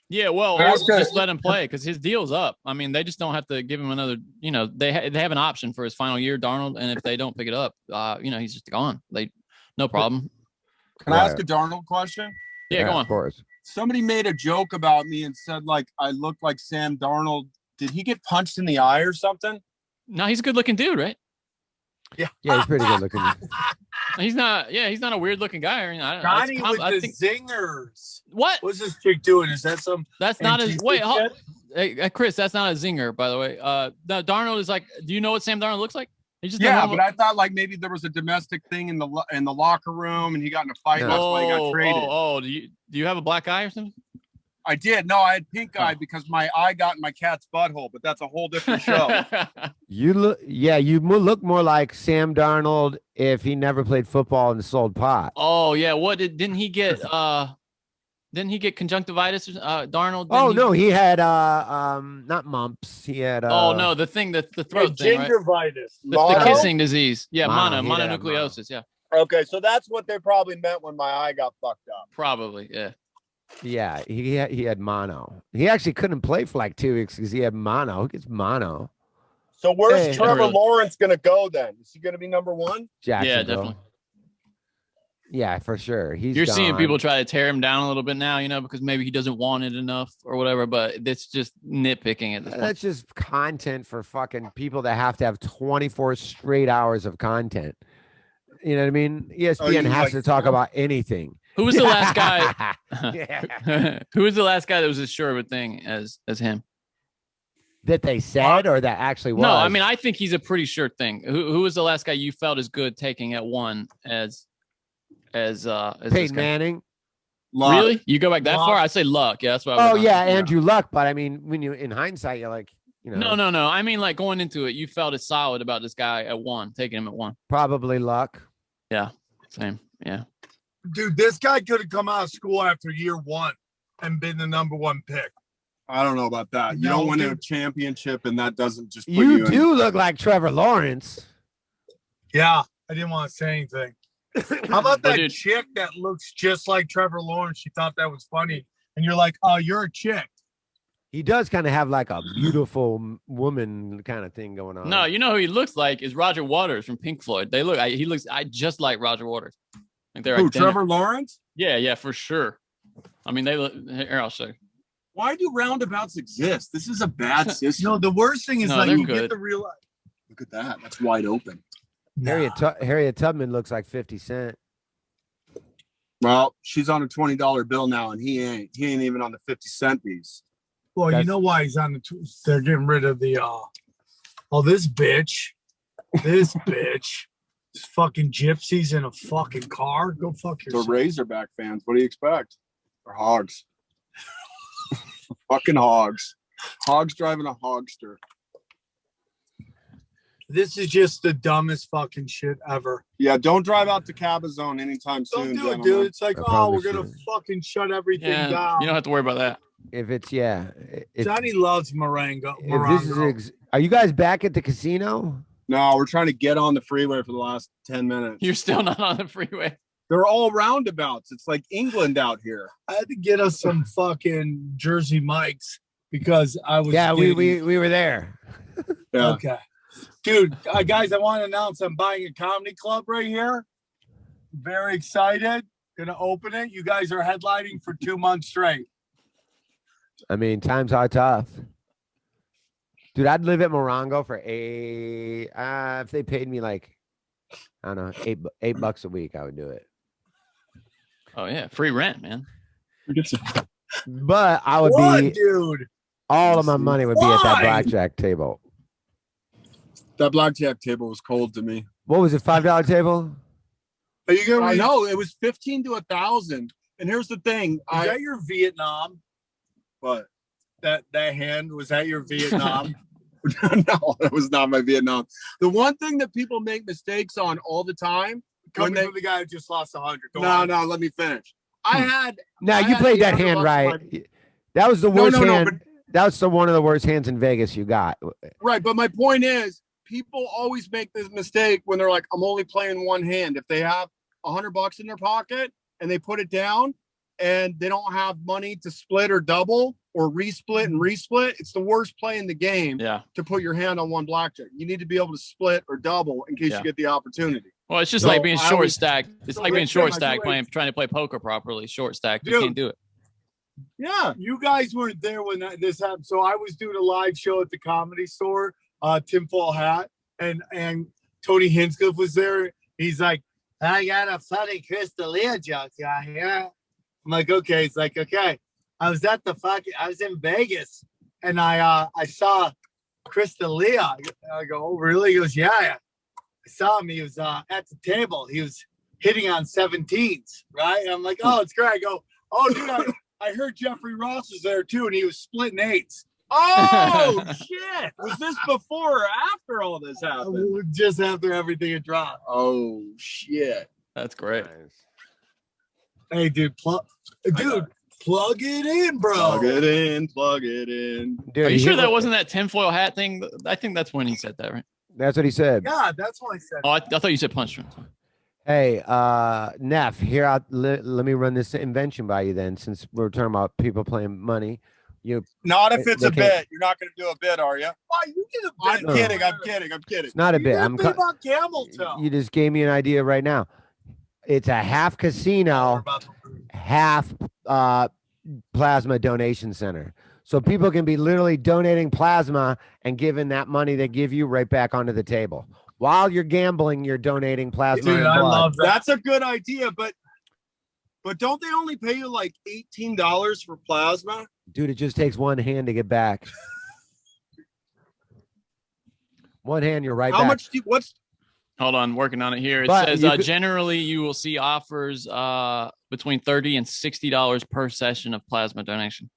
Yeah, well, just let him play because his deal's up. I mean, they just don't have to give him another. They have an option for his final year, Darnold, and if they don't pick it up, he's just gone. No problem. Can I ask a Darnold question? Yeah, go on. Of course. Somebody made a joke about me and said like I looked like Sam Darnold. Did he get punched in the eye or something? No, he's a good-looking dude, right? Yeah, he's pretty good looking. He's not a weird looking guy. Johnny with the zingers. What? What's this chick doing? Is that some? That's not a wait. Hey, Chris, that's not a zinger, by the way. Darnold is like. Do you know what Sam Darnold looks like? He's just but I thought like maybe there was a domestic thing in the locker room and he got in a fight. And that's why he got traded. Do you have a black eye or something? I did. No, I had pink eye because my eye got in my cat's butthole, but that's a whole different show. You look more like Sam Darnold if he never played football and sold pot. Oh yeah, didn't he get conjunctivitis? Darnold? No, he had not mumps. He had the throat thing, right? Gingivitis. The kissing disease. Yeah, mononucleosis. Yeah. Okay, so that's what they probably meant when my eye got fucked up. Probably, yeah. Yeah, he had mono. He actually couldn't play for like 2 weeks because he had mono. Who gets mono? So where's Trevor Lawrence going to go then? Is he going to be number 1? Jacksonville. Yeah, definitely. Yeah, for sure. You're seeing people try to tear him down a little bit now, because maybe he doesn't want it enough or whatever, but that's just nitpicking at this point. That's just content for fucking people that have to have 24 straight hours of content. You know what I mean? ESPN has to talk about anything. Who was the last guy? Who was the last guy that was as sure of a thing as him? That they said or that actually was? No, I mean, I think he's a pretty sure thing. Who was the last guy you felt as good taking at 1 as Peyton Manning? Luck. Really? You go back that far? I'd say Luck. Yeah, that's what I was Andrew Luck. But I mean, when you in hindsight, you're like, No. I mean, like going into it, you felt as solid about this guy at 1, taking him at 1. Probably Luck. Yeah, same. Yeah. Dude, this guy could have come out of school after year 1 and been the number 1 pick. I don't know about that. You don't win a championship, and that doesn't just put you do look like Trevor Lawrence. Yeah, I didn't want to say anything. How about that chick that looks just like Trevor Lawrence? She thought that was funny. And you're like, oh, you're a chick. He does kind of have like a beautiful woman kind of thing going on. No, you know who he looks like is Roger Waters from Pink Floyd. He looks just like Roger Waters. Like who, Trevor Lawrence? Yeah, for sure. I mean, they look. Here, I'll show you. Why do roundabouts exist? This is a bad system. No, the worst thing is you get the real. Look at that. That's wide open. Harriet Tubman looks like 50 Cent. Well, she's on a $20 bill now, and he ain't. He ain't even on the 50 cent piece. Well, you know why he's on the. They're getting rid of the. This bitch, this fucking gypsies in a fucking car. Go fuck yourself. The Razorback fans. What do you expect? They're hogs. Fucking hogs. Hogs driving a hogster. This is just the dumbest fucking shit ever. Yeah, don't drive out to Cabazon anytime soon. Don't do it, dude. It's like, we're gonna fucking shut everything down. You don't have to worry about that. If it's Johnny loves Marengo. Are you guys back at the casino? No, we're trying to get on the freeway for the last 10 minutes. You're still not on the freeway. They're all roundabouts. It's like England out here. I had to get us some fucking Jersey mics because I was. Yeah, we were there. Yeah. Okay. Dude, guys, I want to announce I'm buying a comedy club right here. Very excited. Gonna open it. You guys are headlining for 2 months straight. I mean, times are tough. Dude, I'd live at Morongo for if they paid me like, I don't know, $8 a week, I would do it. Oh yeah, free rent, man. But I would be, dude. All of my money would be at that blackjack table. That blackjack table was cold to me. What was it, $5 table? Are you gonna? I know it was 15 to 1,000. And here's the thing: Is that your Vietnam? What? That hand was that your Vietnam? No, that was not my Vietnam. The one thing that people make mistakes on all the time. Coming from the guy who just lost 100. No, let me finish. I had. Now you played that hand right. That was the worst hand. That was one of the worst hands in Vegas you got. Right, but my point is, people always make this mistake when they're like, "I'm only playing one hand." If they have $100 in their pocket and they put it down, and they don't have money to split or double or resplit and resplit, it's the worst play in the game. Yeah. To put your hand on one blackjack, you need to be able to split or double in case you get the opportunity. Well, it's just like being short stacked. It's like being short stacked trying to play poker properly. Short stacked, you can't do it. Yeah, you guys weren't there when this happened. So I was doing a live show at the Comedy Store, tinfoil hat, and Tony Hinchcliffe was there. He's like, I got a funny Chris D'Elia joke out here. I'm like, okay. It's like, okay. I was in Vegas and I saw Chris D'Elia. I go, oh, really? He goes, yeah. I saw him. He was at the table. He was hitting on 17s, right? And I'm like, oh, it's great. I go, oh, dude, I heard Jeffrey Ross was there too, and he was splitting eights. Oh, shit. Was this before or after all this happened? Just after everything had dropped. Oh, shit. That's great. Hey, dude, plug it in, bro. Plug it in. Dude, are you sure that wasn't that tinfoil hat thing? I think that's when he said that, right? That's what he said. Yeah, that's what I said. Oh, I thought you said punch. Hey, Neff, here, let me run this invention by you then, since we're talking about people playing money. Not if it's a bit. You're not going to do a bit, are you? Why you did a bit? I'm kidding. It's not a bit. about camel toe. You just gave me an idea right now. It's a half casino, half plasma donation center. So people can be literally donating plasma and giving that money they give you right back onto the table. While you're gambling, you're donating plasma. Dude, and I blood. love that. That's a good idea, but don't they only pay you like $18 for plasma? Dude, it just takes one hand to get back. One hand, you're right How back. much what's Hold on, working on it here. It But says generally you will see offers between $30 and $60 per session of plasma donation.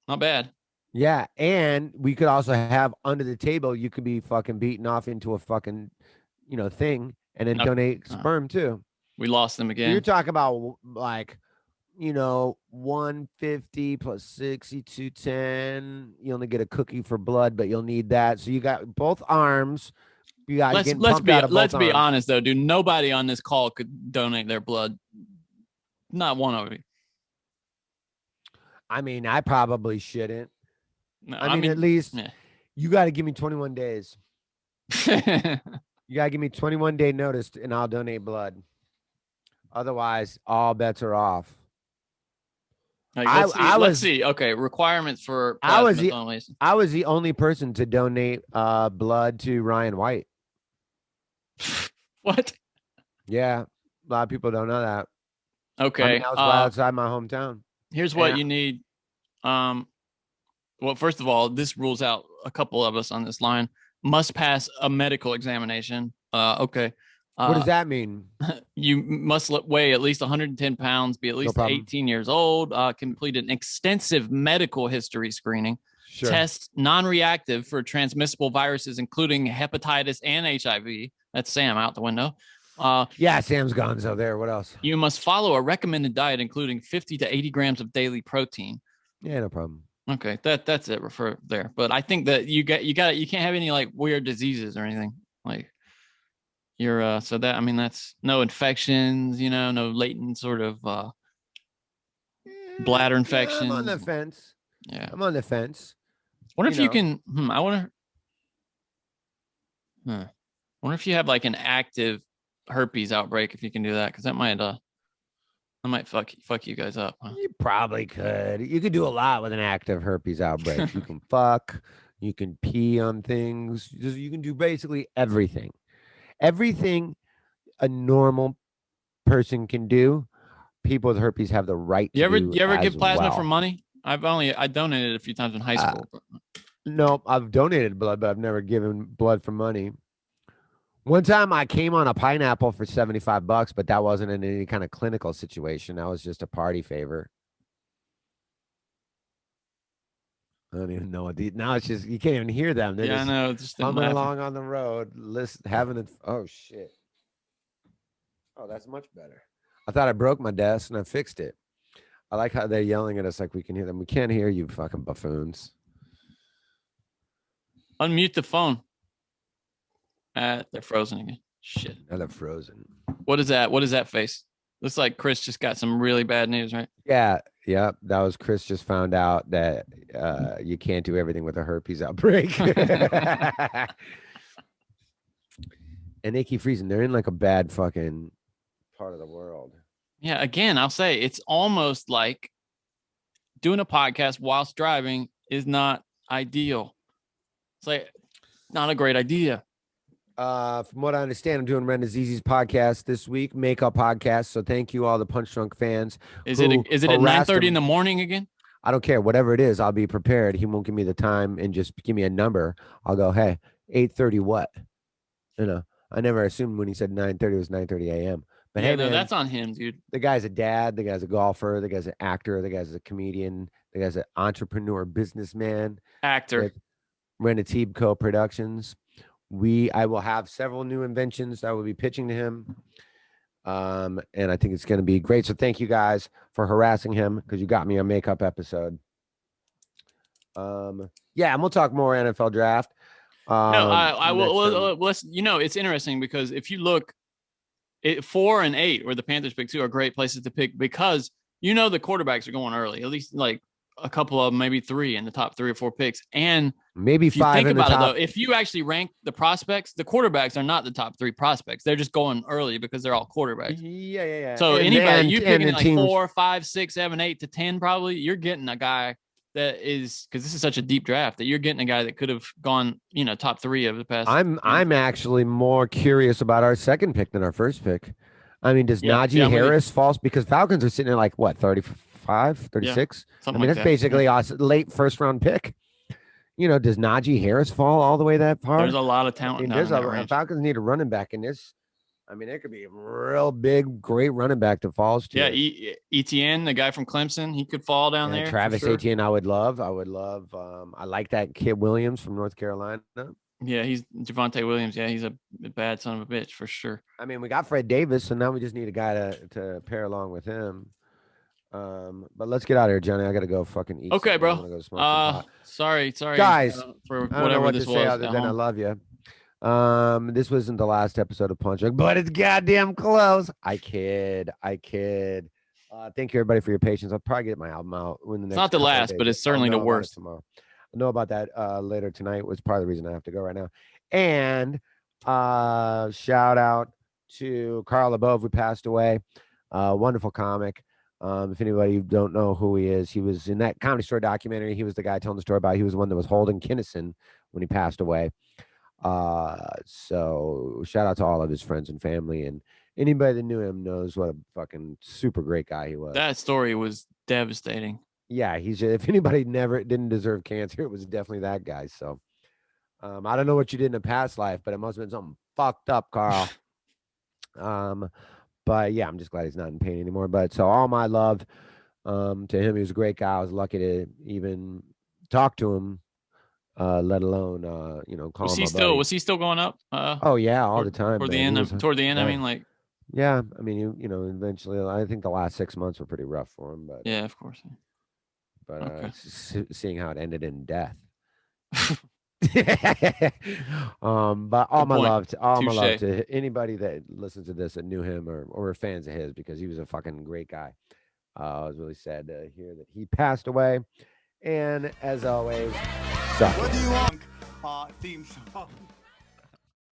Not bad. Yeah, and we could also have under the table, you could be fucking beaten off into a fucking, thing and then donate sperm too. We lost them again. You're talking about like, 150 plus 60, 210. You only get a cookie for blood, but you'll need that. So you got both arms. You got let's be honest though, dude. Nobody on this call could donate their blood. Not one of you. I mean, I probably shouldn't. No, I mean, at least you got to give me 21 days. Yeah. You got to give me 21-day notice and I'll donate blood. Otherwise, all bets are off. Let's see. Okay, requirements for plasma donation. I was the only person to donate blood to Ryan White. What? Yeah, a lot of people don't know that. Okay, I mean, I was right outside my hometown. Here's what you need. Well, first of all, this rules out a couple of us on this line. Must pass a medical examination. Okay. What does that mean? You must weigh at least 110 pounds, be at least 18 years old, complete an extensive medical history screening, test non-reactive for transmissible viruses, including hepatitis and HIV. That's Sam out the window. Yeah, Sam's gone. So there. What else? You must follow a recommended diet, including 50 to 80 grams of daily protein. Yeah, no problem. Okay, that's it for there. But I think that you can't have any like weird diseases or anything. Like you're so that I mean that's no infections, no latent sort of bladder infections. I'm on the fence. Yeah. I'm on the fence. Wonder if you can I wonder if you have like an active herpes outbreak, if you can do that, because that might fuck you guys up. Huh? You probably could. You could do a lot with an active herpes outbreak. You can fuck, you can pee on things. You can do basically everything. Everything a normal person can do, people with herpes have the right to do. You ever give plasma well. for money? I donated a few times in high school. No, I've donated blood, but I've never given blood for money. One time I came on a pineapple for $75, but that wasn't in any kind of clinical situation. That was just a party favor. I don't even know what now it's just, you can't even hear them. They're I know. Just humming along on the road, having it. Oh, shit. Oh, that's much better. I thought I broke my desk and I fixed it. I like how they're yelling at us like we can hear them. We can't hear you, fucking buffoons. Unmute the phone. They're frozen again. Shit. Now they're frozen. What is that? What is that face? Looks like Chris just got some really bad news, right? Yeah. That was Chris just found out that you can't do everything with a herpes outbreak. And they keep freezing. They're in like a bad fucking part of the world. Yeah. Again, I'll say it's almost like doing a podcast whilst driving is not ideal. It's like not a great idea. From what I understand, I'm doing Rannazzisi's podcast this week, Makeup Podcast. So thank you all the Punch Drunk fans. Is it at 9:30 in the morning again? I don't care. Whatever it is, I'll be prepared. He won't give me the time and just give me a number. I'll go, hey, 8:30 what? I never assumed when he said 9:30 it was 9:30 a.m. But yeah, hey, man, that's on him, dude. The guy's a dad. The guy's a golfer. The guy's an actor. The guy's a comedian. The guy's an entrepreneur, businessman. Actor. Rannazzisi Co-Productions. I will have several new inventions that I will be pitching to him. And I think it's going to be great. So thank you guys for harassing him because you got me a makeup episode. Yeah, and we'll talk more NFL draft. No, I will. It's interesting because if you look, 4 and 8, where the Panthers pick 2, are great places to pick because the quarterbacks are going early, at least like a couple of them, maybe 3 in the top 3 or 4 picks, and maybe if you 5 think in the about top. it, though, if you actually rank the prospects, the quarterbacks are not the top 3 prospects. They're just going early because they're all quarterbacks. Yeah. So you picking like teams. 4, 5, 6, 7, 8 to 10, probably you're getting a guy that is, because this is such a deep draft, that you're getting a guy that could have gone, top 3 of the past. I'm actually more curious about our second pick than our first pick. I mean, does Najee Harris fall? Because Falcons are sitting at like what, 35, 36? I mean, that's basically a late first round pick. Does Najee Harris fall all the way that far? There's a lot of talent. Falcons need a running back in this. I mean, it could be a real big, great running back that falls to. Yeah, Etienne, the guy from Clemson, he could fall down there. Travis Etienne, I would love. I like that kid Williams from North Carolina. Yeah, he's Javonte Williams. Yeah, he's a bad son of a bitch for sure. I mean, we got Fred Davis, so now we just need a guy to pair along with him. But let's get out of here, Johnny. I gotta go fucking eat. Okay, bro. Go sorry, guys. For I don't know whatever what this to say was. other than I love you. This wasn't the last episode of Punch Drunk, but it's goddamn close. I kid. Thank you everybody for your patience. I'll probably get my album out when the next. It's not the last, but it's certainly the worst. Tomorrow. I'll know about that later tonight. Was part of the reason I have to go right now. And shout out to Carl LeBove, who passed away. Wonderful comic. If anybody don't know who he is, he was in that Comedy Store documentary. He was the guy telling the story about. He was the one that was holding Kinnison when he passed away. So shout out to all of his friends and family, and anybody that knew him knows what a fucking super great guy he was. That story was devastating. Yeah, if anybody didn't deserve cancer, it was definitely that guy. So I don't know what you did in a past life, but it must have been something fucked up, Carl. But yeah, I'm just glad he's not in pain anymore. But so all my love to him. He was a great guy. I was lucky to even talk to him, let alone call was him. Was he still going up? Oh yeah, all the time. Toward the end, I mean, like. Yeah, I mean, eventually, I think the last 6 months were pretty rough for him. But yeah, of course. but Okay. seeing how it ended in death. But all my love to anybody that listens to this and knew him or were fans of his, because he was a fucking great guy. I was really sad to hear that he passed away. And as always, suck. What do you want? Theme song.